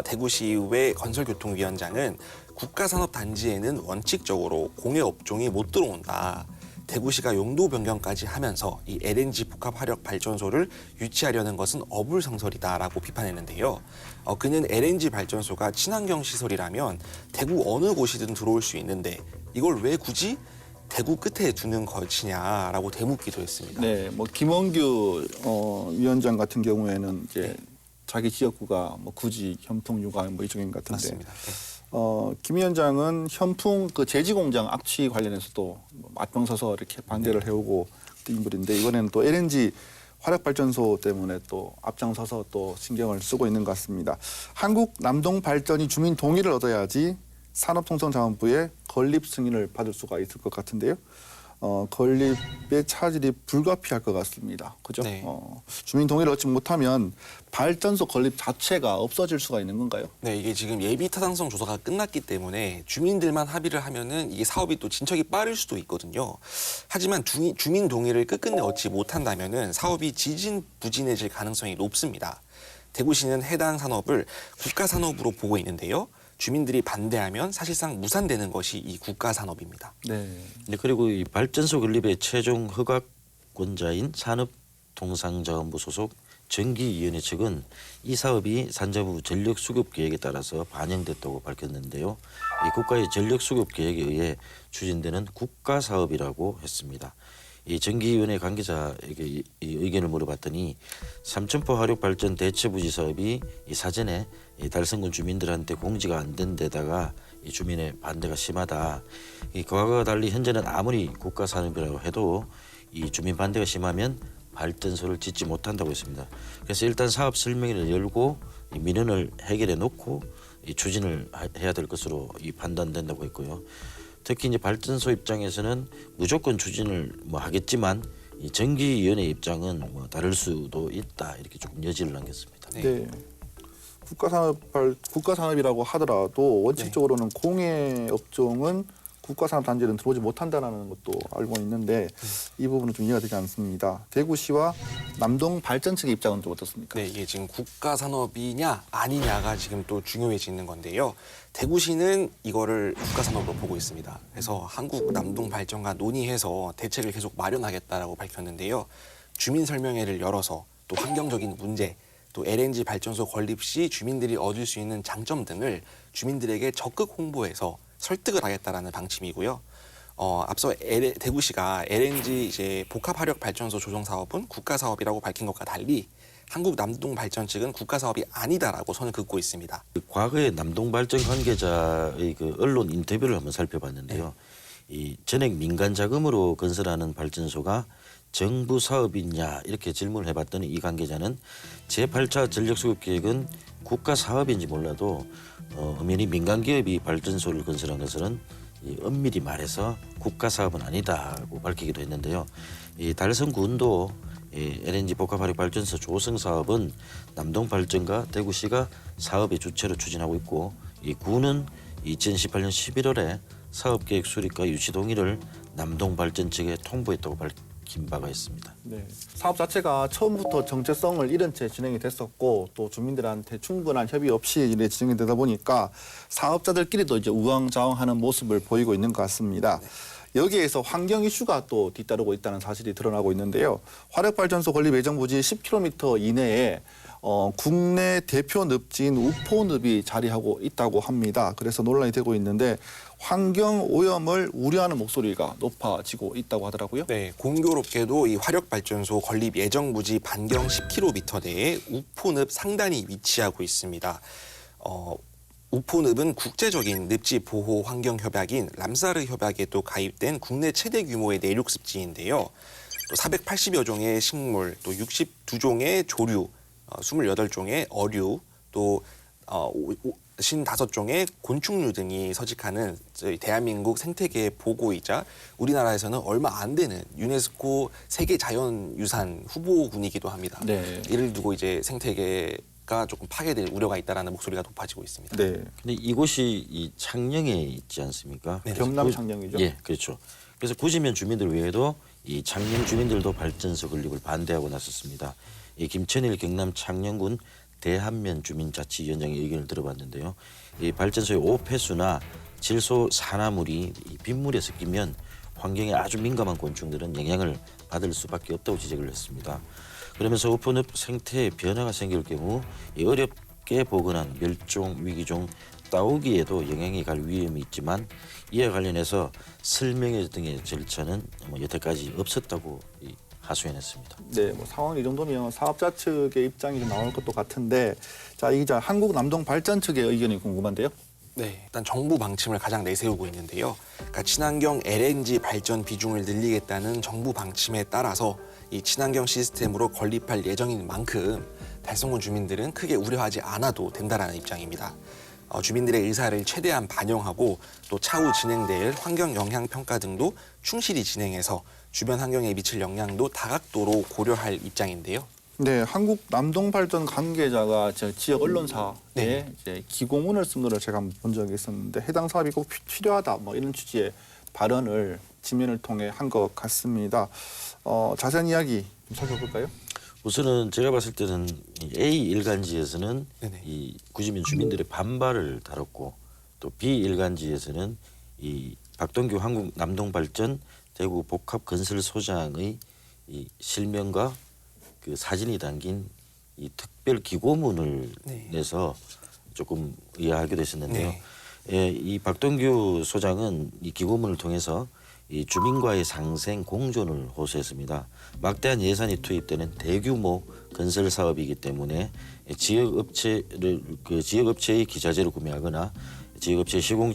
Speaker 3: 대구시의회 건설교통위원장은 국가산업단지에는 원칙적으로 공해업종이 못 들어온다. 대구시가 용도 변경까지 하면서 이 LNG 복합 화력 발전소를 유치하려는 것은 어불성설이다라고 비판했는데요. 그는 LNG 발전소가 친환경 시설이라면 대구 어느 곳이든 들어올 수 있는데 이걸 왜 굳이 대구 끝에 두는 것이냐라고 되묻기도 했습니다.
Speaker 1: 네, 김원규 위원장 같은 경우에는 이제 자기 지역구가 굳이 현풍, 육아 이쪽인 것 같은데.
Speaker 3: 맞습니다. 네.
Speaker 1: 김 위원장은 현풍 그 제지 공장 악취 관련해서도 맞병서서 이렇게 반대를 해오고 인물인데 이번에는 또 LNG 화력 발전소 때문에 또 앞장서서 또 신경을 쓰고 있는 것 같습니다. 한국 남동 발전이 주민 동의를 얻어야지 산업통상자원부의 건립 승인을 받을 수가 있을 것 같은데요. 건립의 차질이 불가피할 것 같습니다. 그죠?
Speaker 3: 네.
Speaker 1: 주민 동의를 얻지 못하면 발전소 건립 자체가 없어질 수가 있는 건가요?
Speaker 3: 네, 이게 지금 예비 타당성 조사가 끝났기 때문에 주민들만 합의를 하면은 이게 사업이 또 진척이 빠를 수도 있거든요. 하지만 주민 동의를 끝끝내 얻지 못한다면은 사업이 지진부진해질 가능성이 높습니다. 대구시는 해당 산업을 국가 산업으로 보고 있는데요. 주민들이 반대하면 사실상 무산되는 것이 이 국가 산업입니다.
Speaker 1: 네.
Speaker 2: 네, 그리고 이 발전소 건립의 최종 허가권자인 산업통상자원부 소속 전기위원회 측은 이 사업이 산자부 전력수급계획에 따라서 반영됐다고 밝혔는데요. 이 국가의 전력수급계획에 의해 추진되는 국가사업이라고 했습니다. 이 전기위원회 관계자에게 이 의견을 물어봤더니 삼천포 화력발전 대체부지 사업이 이 사전에 이 달성군 주민들한테 공지가 안 된 데다가 이 주민의 반대가 심하다. 이 과거와 달리 현재는 아무리 국가산업이라고 해도 이 주민 반대가 심하면 발전소를 짓지 못한다고 했습니다. 그래서 일단 사업 설명회를 열고 이 민원을 해결해 놓고 이 추진을 해야 될 것으로 이 판단된다고 했고요. 특히 이제 발전소 입장에서는 무조건 추진을 하겠지만 이 전기위원회 입장은 다를 수도 있다 이렇게 조금 여지를 남겼습니다.
Speaker 1: 네. 국가산업이라고 하더라도 원칙적으로는 공해 업종은 국가산업 단지에는 들어오지 못한다는 것도 알고 있는데 이 부분은 좀 이해가 되지 않습니다. 대구시와 남동 발전 측의 입장은 좀 어떻습니까?
Speaker 3: 네, 이게 지금 국가 산업이냐 아니냐가 지금 또 중요해지는 건데요. 대구시는 이거를 국가 산업으로 보고 있습니다. 그래서 한국 남동 발전과 논의해서 대책을 계속 마련하겠다라고 밝혔는데요. 주민 설명회를 열어서 또 환경적인 문제, 또 LNG 발전소 건립 시 주민들이 얻을 수 있는 장점 등을 주민들에게 적극 홍보해서 설득을 하겠다라는 방침이고요. 앞서 대구시가 LNG 이제 복합화력 발전소 조성 사업은 국가 사업이라고 밝힌 것과 달리 한국 남동 발전 측은 국가 사업이 아니다라고 선을 긋고 있습니다.
Speaker 2: 과거에 남동 발전 관계자의 그 언론 인터뷰를 한번 살펴봤는데요. 이 전액 민간 자금으로 건설하는 발전소가 정부 사업이냐 이렇게 질문을 해봤더니 이 관계자는 제8차 전력수급계획은 국가 사업인지 몰라도 엄연히 민간 기업이 발전소를 건설한 것은 엄밀히 말해서 국가 사업은 아니다고 밝히기도 했는데요. 이 달성군도 LNG 복합화력 발전소 조성 사업은 남동 발전과 대구시가 사업의 주체로 추진하고 있고 이 구는 2018년 11월에 사업계획 수립과 유치 동의를 남동 발전 측에 통보했다고 밝힌 바가 있습니다.
Speaker 1: 네. 사업 자체가 처음부터 정체성을 잃은 채 진행이 됐었고 또 주민들한테 충분한 협의 없이 이래 진행이 되다 보니까 사업자들끼리도 이제 우왕좌왕하는 모습을 보이고 있는 것 같습니다. 여기에서 환경 이슈가 또 뒤따르고 있다는 사실이 드러나고 있는데요. 화력발전소 건립 예정 부지 10km 이내에 국내 대표 늪지인 우포늪이 자리하고 있다고 합니다. 그래서 논란이 되고 있는데 환경 오염을 우려하는 목소리가 높아지고 있다고 하더라고요.
Speaker 3: 네, 공교롭게도 이 화력발전소 건립 예정 부지 반경 10km 내에 우포늪 상단이 위치하고 있습니다. 우포늪은 국제적인 늪지 보호 환경 협약인 람사르 협약에도 가입된 국내 최대 규모의 내륙 습지인데요. 또 480여 종의 식물, 또 62종의 조류, 28종의 어류, 또 55종의 곤충류 등이 서식하는 저희 대한민국 생태계 보고이자 우리나라에서는 얼마 안 되는 유네스코 세계 자연유산 후보군이기도 합니다.
Speaker 1: 네.
Speaker 3: 이를 두고 이제 생태계가 조금 파괴될 우려가 있다라는 목소리가 높아지고 있습니다.
Speaker 1: 네.
Speaker 2: 근데 이곳이 이 창녕에 있지 않습니까?
Speaker 3: 네,
Speaker 1: 경남 창녕이죠.
Speaker 2: 예, 그렇죠. 그래서 구지면 주민들 외에도 이 창녕 주민들도 발전소 건립을 반대하고 나섰습니다. 이 김천일 경남 창녕군 대한면 주민자치위원장의 의견을 들어봤는데요. 이 발전소의 오폐수나 질소 산화물이 이 빗물에 섞이면 환경에 아주 민감한 곤충들은 영향을 받을 수밖에 없다고 지적을 했습니다. 그러면서 우포늪 생태에 변화가 생길 경우 이 어렵게 보건한 멸종 위기종 따오기에도 영향이 갈 위험이 있지만 이에 관련해서 설명회 등의 절차는 여태까지 없었다고 하소연했습니다.
Speaker 1: 네, 뭐 상황이 이 정도면 사업자 측의 입장이 좀 나올 것도 같은데, 자, 이 기자 한국 남동 발전 측의 의견이 궁금한데요.
Speaker 3: 네, 일단 정부 방침을 가장 내세우고 있는데요. 그러니까 친환경 LNG 발전 비중을 늘리겠다는 정부 방침에 따라서 이 친환경 시스템으로 건립할 예정인 만큼 달성군 주민들은 크게 우려하지 않아도 된다라는 입장입니다. 주민들의 의사를 최대한 반영하고 또 차후 진행될 환경 영향 평가 등도 충실히 진행해서 주변 환경에 미칠 영향도 다각도로 고려할 입장인데요.
Speaker 1: 네, 한국 남동발전 관계자가 저 지역 언론사에
Speaker 3: 네.
Speaker 1: 이제 기고문을 쓴 거를 제가 한번 본 적이 있었는데 해당 사업이 꼭 필요하다 뭐 이런 취지의 발언을 지면을 통해 한 것 같습니다. 자세한 이야기 좀 살펴볼까요?
Speaker 2: 우선은 제가 봤을 때는 이 A 일간지에서는
Speaker 3: 네네.
Speaker 2: 이 구주민 주민들의 반발을 다뤘고 또 B 일간지에서는 이 박동규 한국 남동발전 대구 복합건설소장의 이 실명과 그 사진이 담긴 이 특별 기고문을
Speaker 3: 네.
Speaker 2: 내서 조금 의아하기도 했었는데요.
Speaker 3: 네.
Speaker 2: 예, 이 박동규 소장은 이 기고문을 통해서 이 주민과의 상생 공존을 호소했습니다. 막대한 예산이 투입되는 대규모 건설 사업이기 때문에 지역 업체의 기자재를 구매하거나 지역 업체의 시공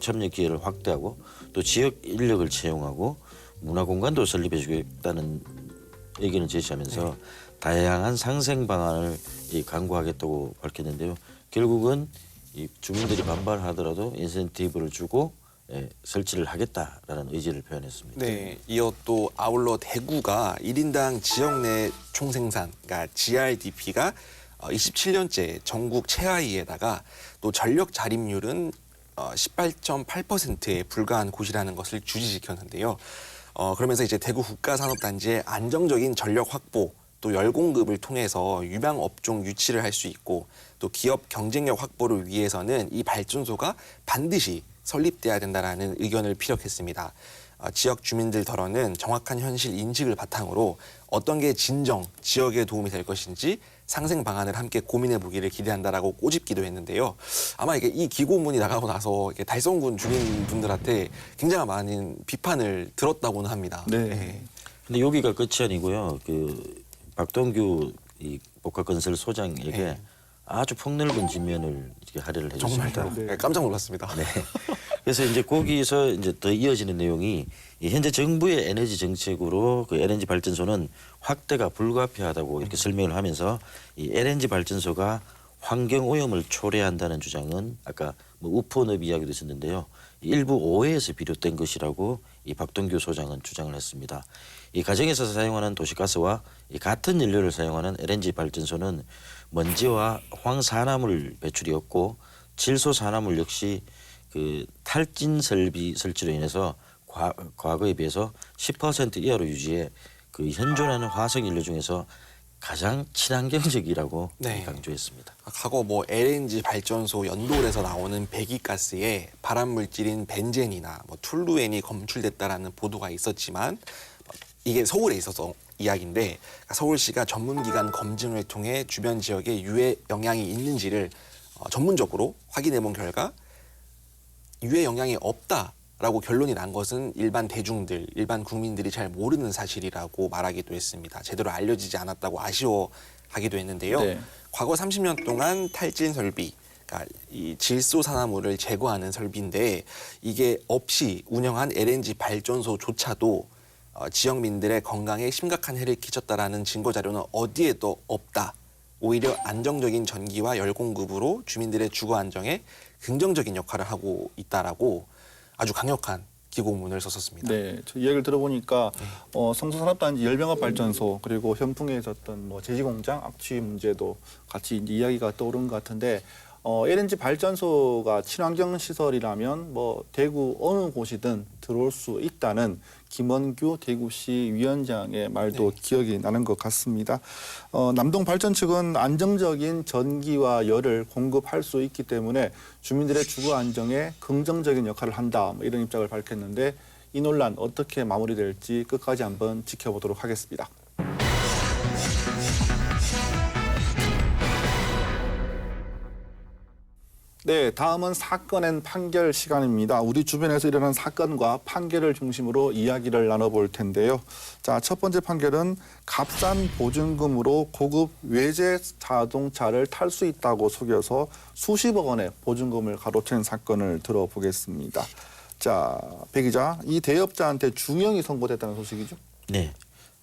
Speaker 2: 참여 기회를 확대하고 또 지역 인력을 채용하고 문화 공간도 설립해 주겠다는 의견을 제시하면서 다양한 상생 방안을 강구하겠다고 밝혔는데요. 결국은 이 주민들이 반발하더라도 인센티브를 주고 설치를 하겠다라는 의지를 표현했습니다.
Speaker 3: 네, 이어 또 아울러 대구가 1인당 지역 내 총생산, 그러니까 GRDP가 27년째 전국 최하위에다가 또 전력 자립률은 18.8%에 불과한 곳이라는 것을 주지시켰는데요. 그러면서 이제 대구 국가산업단지의 안정적인 전력 확보 또 열공급을 통해서 유망 업종 유치를 할 수 있고 또 기업 경쟁력 확보를 위해서는 이 발전소가 반드시 설립돼야 된다라는 의견을 피력했습니다. 지역 주민들더러는 정확한 현실 인식을 바탕으로 어떤 게 진정 지역에 도움이 될 것인지 상생 방안을 함께 고민해 보기를 기대한다라고 꼬집기도 했는데요. 아마 이게 이 기고문이 나가고 나서 이게 달성군 주민분들한테 굉장히 많은 비판을 들었다고는 합니다.
Speaker 1: 네.
Speaker 2: 근데 여기가 끝이 아니고요. 그 박동규 이 복합건설 소장에게
Speaker 3: 네.
Speaker 2: 아주 폭넓은 진면을 이렇게 할애를 해줬습니다.
Speaker 3: 정말요? 네, 깜짝 놀랐습니다.
Speaker 2: 네. 그래서 이제 거기서 이제 더 이어지는 내용이 이 현재 정부의 에너지 정책으로 그 LNG 발전소는 확대가 불가피하다고 이렇게 설명을 하면서 이 LNG 발전소가 환경 오염을 초래한다는 주장은 아까 뭐 우포늪 이야기도 있었는데요. 일부 오해에서 비롯된 것이라고 이 박동규 소장은 주장을 했습니다. 이 가정에서 사용하는 도시가스와 이 같은 연료를 사용하는 LNG 발전소는 먼지와 황산화물 배출이 없고 질소산화물 역시 그 탈진 설치로 인해서 과거에 비해서 10% 이하로 유지해 그 현존하는 화석 연료 중에서 가장 친환경적이라고
Speaker 3: 네.
Speaker 2: 강조했습니다.
Speaker 3: 과거 뭐 LNG 발전소 연돌에서 나오는 배기가스에 발암 물질인 벤젠이나 뭐 툴루엔이 검출됐다라는 보도가 있었지만 이게 서울에 있어서 이야기인데 서울시가 전문기관 검증을 통해 주변 지역에 유해 영향이 있는지를 전문적으로 확인해 본 결과 유해 영향이 없다라고 결론이 난 것은 일반 대중들, 일반 국민들이 잘 모르는 사실이라고 말하기도 했습니다. 제대로 알려지지 않았다고 아쉬워하기도 했는데요.
Speaker 1: 네.
Speaker 3: 과거 30년 동안 탈진 설비, 그러니까 이 질소 산화물을 제거하는 설비인데 이게 없이 운영한 LNG 발전소조차도 지역민들의 건강에 심각한 해를 끼쳤다라는 증거 자료는 어디에도 없다. 오히려 안정적인 전기와 열 공급으로 주민들의 주거 안정에 긍정적인 역할을 하고 있다라고 아주 강력한 기고문을 썼었습니다.
Speaker 1: 네, 저 이야기를 들어보니까 성수산업단지 열병합 발전소 그리고 현풍에 있었던 뭐 제지공장 악취 문제도 같이 이제 이야기가 떠오른 것 같은데 LNG 발전소가 친환경 시설이라면 뭐 대구 어느 곳이든 들어올 수 있다는 김원규 대구시 위원장의 말도 기억이 나는 것 같습니다. 남동 발전 측은 안정적인 전기와 열을 공급할 수 있기 때문에 주민들의 주거 안정에 긍정적인 역할을 한다 뭐 이런 입장을 밝혔는데 이 논란 어떻게 마무리될지 끝까지 한번 지켜보도록 하겠습니다. 네, 다음은 사건 앤 판결 시간입니다. 우리 주변에서 일어난 사건과 판결을 중심으로 이야기를 나눠볼 텐데요. 자, 첫 번째 판결은 값싼 보증금으로 고급 외제 자동차를 탈 수 있다고 속여서 수십억 원의 보증금을 가로챈 사건을 들어보겠습니다. 자, 배 기자, 이 대업자한테 중형이 선고됐다는 소식이죠?
Speaker 2: 네.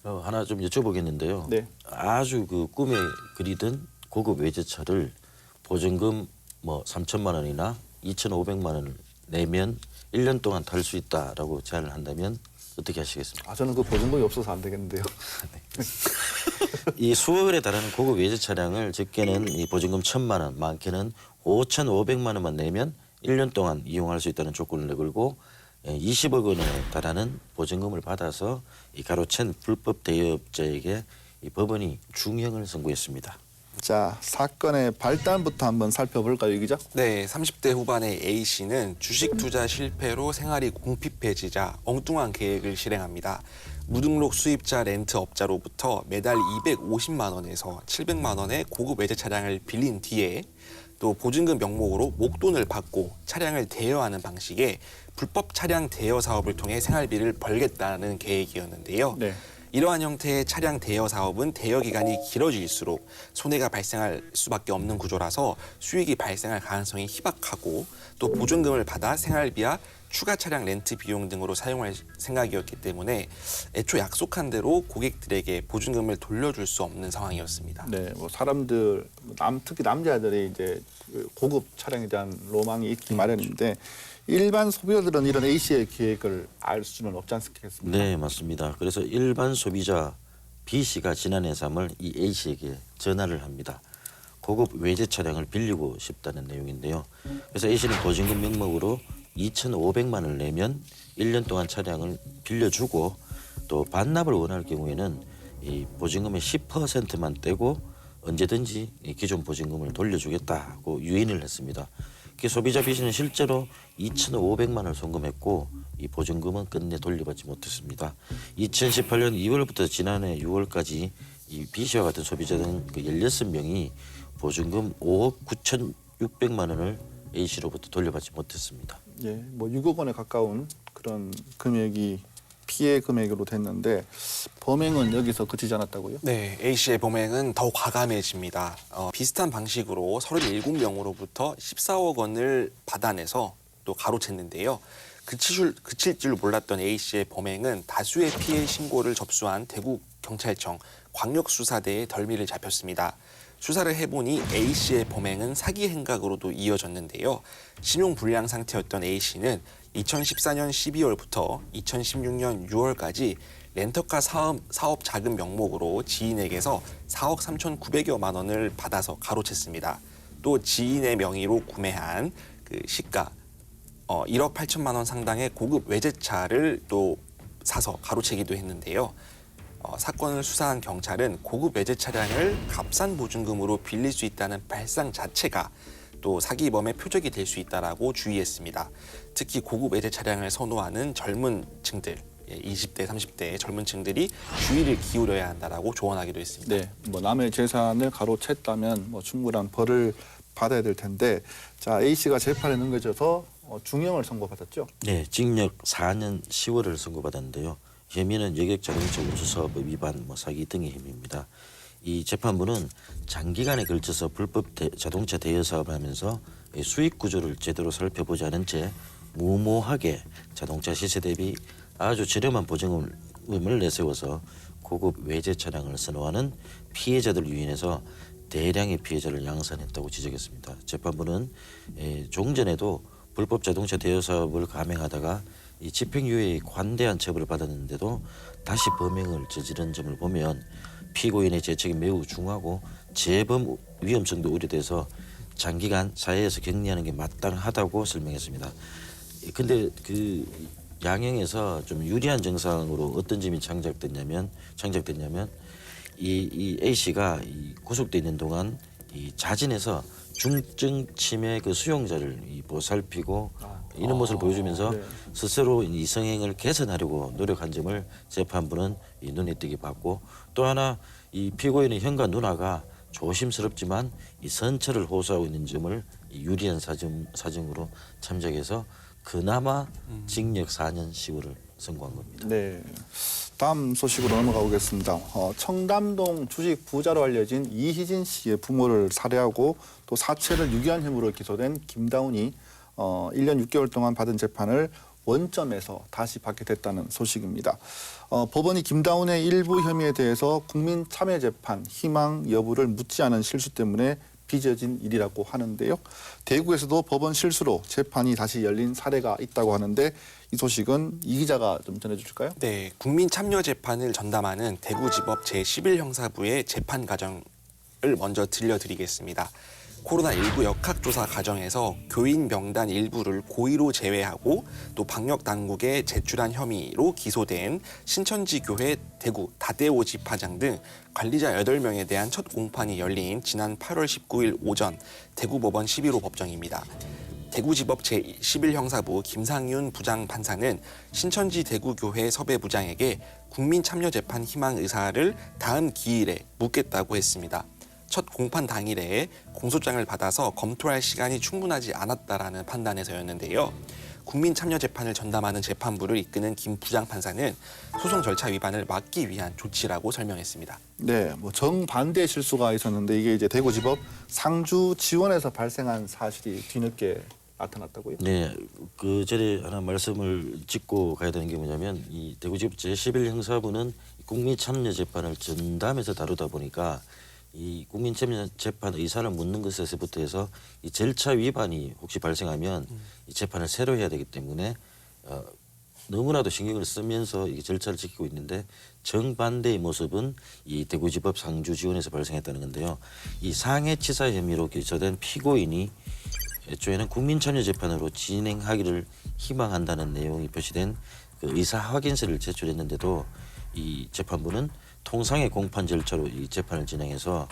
Speaker 2: 하나 좀 여쭤보겠는데요.
Speaker 1: 네.
Speaker 2: 아주 그 꿈에 그리던 고급 외제차를 보증금 뭐 3천만 원이나 2,500만 원을 내면 1년 동안 탈 수 있다라고 제안을 한다면 어떻게 하시겠습니까?
Speaker 1: 저는 그 보증금이 없어서 안 되겠는데요.
Speaker 2: 이 수억원에 달하는 고급 외제 차량을 적게는 이 보증금 1,000만 원, 많게는 5,500만 원만 내면 1년 동안 이용할 수 있다는 조건을 내걸고 20억 원에 달하는 보증금을 받아서 이 가로챈 불법 대여업자에게 이 법원이 중형을 선고했습니다.
Speaker 1: 자, 사건의 발단부터 한번 살펴볼까요, 이 기자?
Speaker 3: 네, 30대 후반의 A 씨는 주식 투자 실패로 생활이 궁핍해지자 엉뚱한 계획을 실행합니다. 무등록 수입자 렌트 업자로부터 매달 250만 원에서 700만 원의 고급 외제 차량을 빌린 뒤에 또 보증금 명목으로 목돈을 받고 차량을 대여하는 방식의 불법 차량 대여 사업을 통해 생활비를 벌겠다는 계획이었는데요.
Speaker 1: 네.
Speaker 3: 이러한 형태의 차량 대여 사업은 대여 기간이 길어질수록 손해가 발생할 수밖에 없는 구조라서 수익이 발생할 가능성이 희박하고 또 보증금을 받아 생활비와 추가 차량 렌트 비용 등으로 사용할 생각이었기 때문에 애초 약속한 대로 고객들에게 보증금을 돌려줄 수 없는 상황이었습니다.
Speaker 1: 네, 뭐 사람들 특히 남자들이 이제 그 고급 차량에 대한 로망이 있기 마련인데 일반 소비자들은 이런 A 씨의 계획을 알 수는 없지 않겠습니까?
Speaker 2: 네, 맞습니다. 그래서 일반 소비자 B 씨가 지난해 3월 이 A 씨에게 전화를 합니다. 고급 외제 차량을 빌리고 싶다는 내용인데요. 그래서 A 씨는 보증금 명목으로 2,500만 원을 내면 1년 동안 차량을 빌려주고 또 반납을 원할 경우에는 이 보증금의 10%만 떼고 언제든지 이 기존 보증금을 돌려주겠다고 유인을 했습니다. 그 소비자 B 씨는 실제로 2,500만 원을 송금했고 이 보증금은 끝내 돌려받지 못했습니다. 2018년 2월부터 지난해 6월까지 이 B 씨와 같은 소비자 등 그 16명이 보증금 5억 9,600만 원을 A 씨로부터 돌려받지 못했습니다.
Speaker 1: 예, 뭐 6억 원에 가까운 그런 금액이 피해 금액으로 됐는데 범행은 여기서 그치지 않았다고요?
Speaker 3: 네, A 씨의 범행은 더 과감해집니다. 비슷한 방식으로 37명으로부터 14억 원을 받아내서 또 가로챘는데요. 그칠 줄 몰랐던 A 씨의 범행은 다수의 피해 신고를 접수한 대구 경찰청 광역수사대에 덜미를 잡혔습니다. 수사를 해보니 A 씨의 범행은 사기 행각으로도 이어졌는데요. 신용 불량 상태였던 A 씨는 2014년 12월부터 2016년 6월까지 렌터카 사업 자금 명목으로 지인에게서 4억 3,900여만 원을 받아서 가로챘습니다. 또 지인의 명의로 구매한 그 시가 1억 8천만 원 상당의 고급 외제차를 또 사서 가로채기도 했는데요. 사건을 수사한 경찰은 고급 외제 차량을 값싼 보증금으로 빌릴 수 있다는 발상 자체가 또 사기범의 표적이 될 수 있다라고 주의했습니다. 특히 고급 외제 차량을 선호하는 젊은 층들, 20대, 30대 젊은 층들이 주의를 기울여야 한다라고 조언하기도 했습니다.
Speaker 1: 네, 뭐 남의 재산을 가로챘다면 뭐 충분한 벌을 받아야 될 텐데, 자 A 씨가 재판에 넘겨져서 중형을 선고받았죠.
Speaker 2: 네, 징역 4년 10월을 선고받았는데요. 혐의는 여객자동차 운수사업법 위반, 사기 등의 혐의입니다. 이 재판부는 장기간에 걸쳐서 불법 자동차 대여 사업을 하면서 수익 구조를 제대로 살펴보지 않은 채 무모하게 자동차 시세 대비 아주 저렴한 보증금을 내세워서 고급 외제 차량을 선호하는 피해자들을 유인해서 대량의 피해자를 양산했다고 지적했습니다. 재판부는 종전에도 불법 자동차 대여 사업을 감행하다가 이 집행유예의 관대한 처벌을 받았는데도 다시 범행을 저지른 점을 보면 피고인의 죄책이 매우 중하고 재범 위험성도 우려돼서 장기간 사회에서 격리하는 게 마땅하다고 설명했습니다. 근데 그 양형에서 좀 유리한 정상으로 어떤 점이 창작됐냐면 이 A 씨가 구속돼 있는 동안 이 자진해서 중증 치매 그 수용자를 보살피고 이런 모습을 보여주면서
Speaker 1: 네.
Speaker 2: 스스로 이 성행을 개선하려고 노력한 점을 재판부는 눈에 띄게 봤고, 또 하나 이 피고인의 형과 누나가 조심스럽지만 이 선처를 호소하고 있는 점을 이 유리한 사정으로 참작해서 그나마 징역 4년 10월을 선고한 겁니다.
Speaker 1: 네. 다음 소식으로 넘어가 보겠습니다. 청담동 주식 부자로 알려진 이희진 씨의 부모를 살해하고 또 사체를 유기한 혐의로 기소된 김다운이 1년 6개월 동안 받은 재판을 원점에서 다시 받게 됐다는 소식입니다. 법원이 김다운의 일부 혐의에 대해서 국민참여재판 희망 여부를 묻지 않은 실수 때문에 빚어진 일이라고 하는데요. 대구에서도 법원 실수로 재판이 다시 열린 사례가 있다고 하는데 이 소식은 이 기자가 좀 전해주실까요?
Speaker 3: 네, 국민참여재판을 전담하는 대구지법 제11형사부의 재판 과정을 먼저 들려드리겠습니다. 코로나19 역학조사 과정에서 교인 명단 일부를 고의로 제외하고 또 방역당국에 제출한 혐의로 기소된 신천지교회 대구 다대오 집화장 등 관리자 8명에 대한 첫 공판이 열린 지난 8월 19일 오전 대구법원 11호 법정입니다. 대구지법 제11형사부 김상윤 부장판사는 신천지 대구교회 섭외부장에게 국민참여재판 희망 의사를 다음 기일에 묻겠다고 했습니다. 첫 공판 당일에 공소장을 받아서 검토할 시간이 충분하지 않았다라는 판단에서였는데요. 국민참여재판을 전담하는 재판부를 이끄는 김 부장판사는 소송 절차 위반을 막기 위한 조치라고 설명했습니다.
Speaker 1: 네, 정반대 실수가 있었는데 이게 이제 대구지법 상주 지원에서 발생한 사실이 뒤늦게 나타났다고요?
Speaker 2: 네, 그 전에 하나 말씀을 짚고 가야 되는 게 뭐냐면 이 대구지법 제11형사부는 국민참여재판을 전담해서 다루다 보니까 이 국민참여재판 의사를 묻는 것에서부터 해서 이 절차 위반이 혹시 발생하면 이 재판을 새로 해야 되기 때문에 너무나도 신경을 쓰면서 이 절차를 지키고 있는데 정반대의 모습은 이 대구지법 상주지원에서 발생했다는 건데요. 이 상해치사 혐의로 기소된 피고인이 애초에는 국민참여재판으로 진행하기를 희망한다는 내용이 표시된 그 의사 확인서를 제출했는데도 이 재판부는 통상의 공판 절차로 이 재판을 진행해서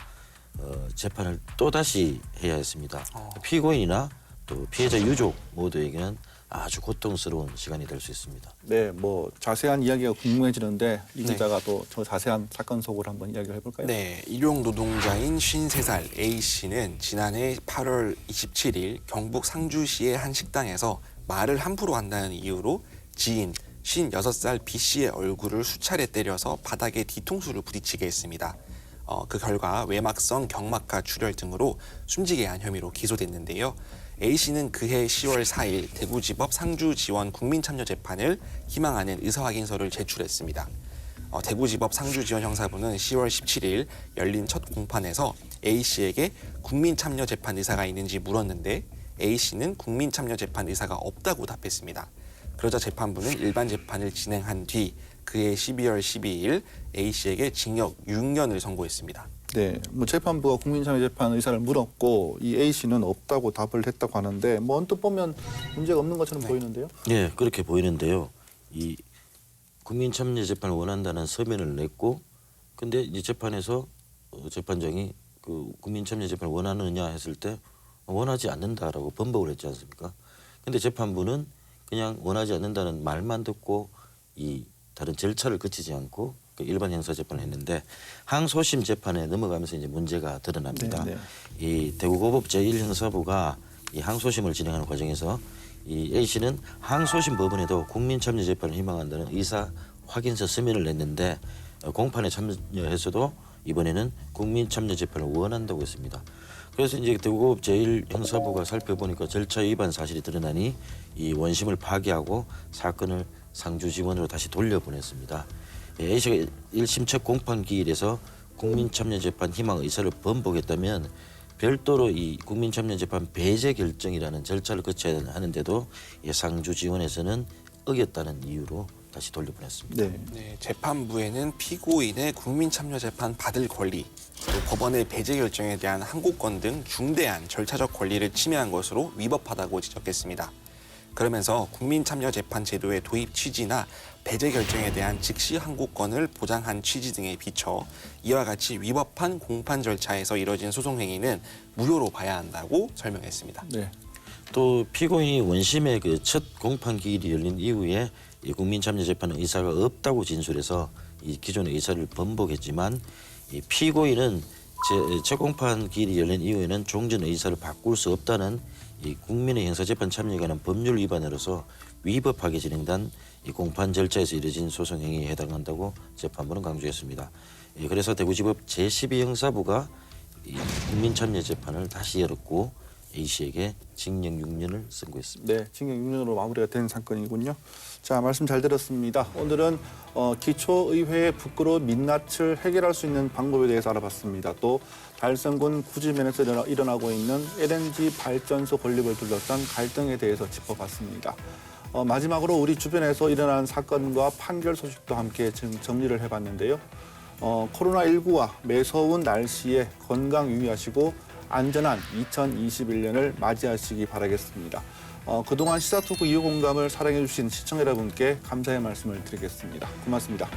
Speaker 2: 재판을 또다시 해야 했습니다. 피고인이나 또 피해자 유족 모두에게는 아주 고통스러운 시간이 될 수 있습니다.
Speaker 1: 네, 자세한 이야기가 궁금해지는데 이 기자가 또 저 자세한 사건 속을 한번 이야기를 해볼까요?
Speaker 3: 네, 일용 노동자인 53살 A씨는 지난해 8월 27일 경북 상주시의 한 식당에서 말을 함부로 한다는 이유로 지인 56살 B씨의 얼굴을 수차례 때려서 바닥에 뒤통수를 부딪히게 했습니다. 그 결과 외막성 경막하 출혈 등으로 숨지게 한 혐의로 기소됐는데요. A씨는 그해 10월 4일 대구지법 상주지원 국민참여재판을 희망하는 의사확인서를 제출했습니다. 대구지법 상주지원 형사부는 10월 17일 열린 첫 공판에서 A씨에게 국민참여재판 의사가 있는지 물었는데 A씨는 국민참여재판 의사가 없다고 답했습니다. 그러자 재판부는 일반 재판을 진행한 뒤 그해 12월 12일 A씨에게 징역 6년을 선고했습니다.
Speaker 1: 네, 재판부가 국민참여재판 의사를 물었고 이 A씨는 없다고 답을 했다고 하는데 언뜻 보면 문제가 없는 것처럼 보이는데요.
Speaker 2: 네, 그렇게 보이는데요. 이 국민참여재판을 원한다는 서면을 냈고, 근데 이제 재판에서 재판장이 그 국민참여재판을 원하느냐 했을 때 원하지 않는다라고 번복을 했지 않습니까? 근데 재판부는 그냥 원하지 않는다는 말만 듣고 이 다른 절차를 거치지 않고 일반 형사 재판을 했는데 항소심 재판에 넘어가면서 이제 문제가 드러납니다.
Speaker 1: 네,
Speaker 2: 이 대구고법 제1형사부가 이 항소심을 진행하는 과정에서 이 A 씨는 항소심 법원에도 국민참여재판을 희망한다는 의사 확인서 서면을 냈는데 공판에 참여해서도 이번에는 국민참여재판을 원한다고 했습니다. 그래서 이제 대구고법 제1형사부가 살펴보니까 절차 위반 사실이 드러나니 이 원심을 파기하고 사건을 상주지원으로 다시 돌려보냈습니다. A씨가 1심 첫 공판 기일에서 국민참여재판 희망 의사를 번복했다면 별도로 이 국민참여재판 배제 결정이라는 절차를 거쳐야 하는데도 상주지원에서는 어겼다는 이유로 다시 돌려보냈습니다.
Speaker 3: 네, 재판부에는 피고인의 국민참여재판 받을 권리, 또 법원의 배제 결정에 대한 항고권 등 중대한 절차적 권리를 침해한 것으로 위법하다고 지적했습니다. 그러면서 국민참여재판 제도의 도입 취지나 배제 결정에 대한 즉시 항고권을 보장한 취지 등에 비춰 이와 같이 위법한 공판 절차에서 이뤄진 소송 행위는 무효로 봐야 한다고 설명했습니다.
Speaker 1: 네.
Speaker 2: 또 피고인이 원심의 그 첫 공판 기일이 열린 이후에 이 국민참여재판 의사가 없다고 진술해서 이 기존의 의사를 번복했지만 이 피고인은 재공판 기일이 열린 이후에는 종전 의사를 바꿀 수 없다는 이 국민의 형사재판 참여에 관한 법률 위반으로서 위법하게 진행된 이 공판 절차에서 이뤄진 소송 행위에 해당한다고 재판부는 강조했습니다. 그래서 대구지법 제12형사부가 이 국민참여재판을 다시 열었고 A 씨에게 징역 6년을 선고했습니다.
Speaker 1: 네, 징역 6년으로 마무리가 된 사건이군요. 자, 말씀 잘 들었습니다. 오늘은 기초의회의 부끄러운 민낯을 해결할 수 있는 방법에 대해서 알아봤습니다. 또 달성군 구지면에서 일어나고 있는 LNG 발전소 건립을 둘러싼 갈등에 대해서 짚어봤습니다. 마지막으로 우리 주변에서 일어난 사건과 판결 소식도 함께 정리를 해봤는데요. 코로나19와 매서운 날씨에 건강 유의하시고 안전한 2021년을 맞이하시기 바라겠습니다. 그동안 시사토크 이후 공감을 사랑해주신 시청자 여러분께 감사의 말씀을 드리겠습니다. 고맙습니다.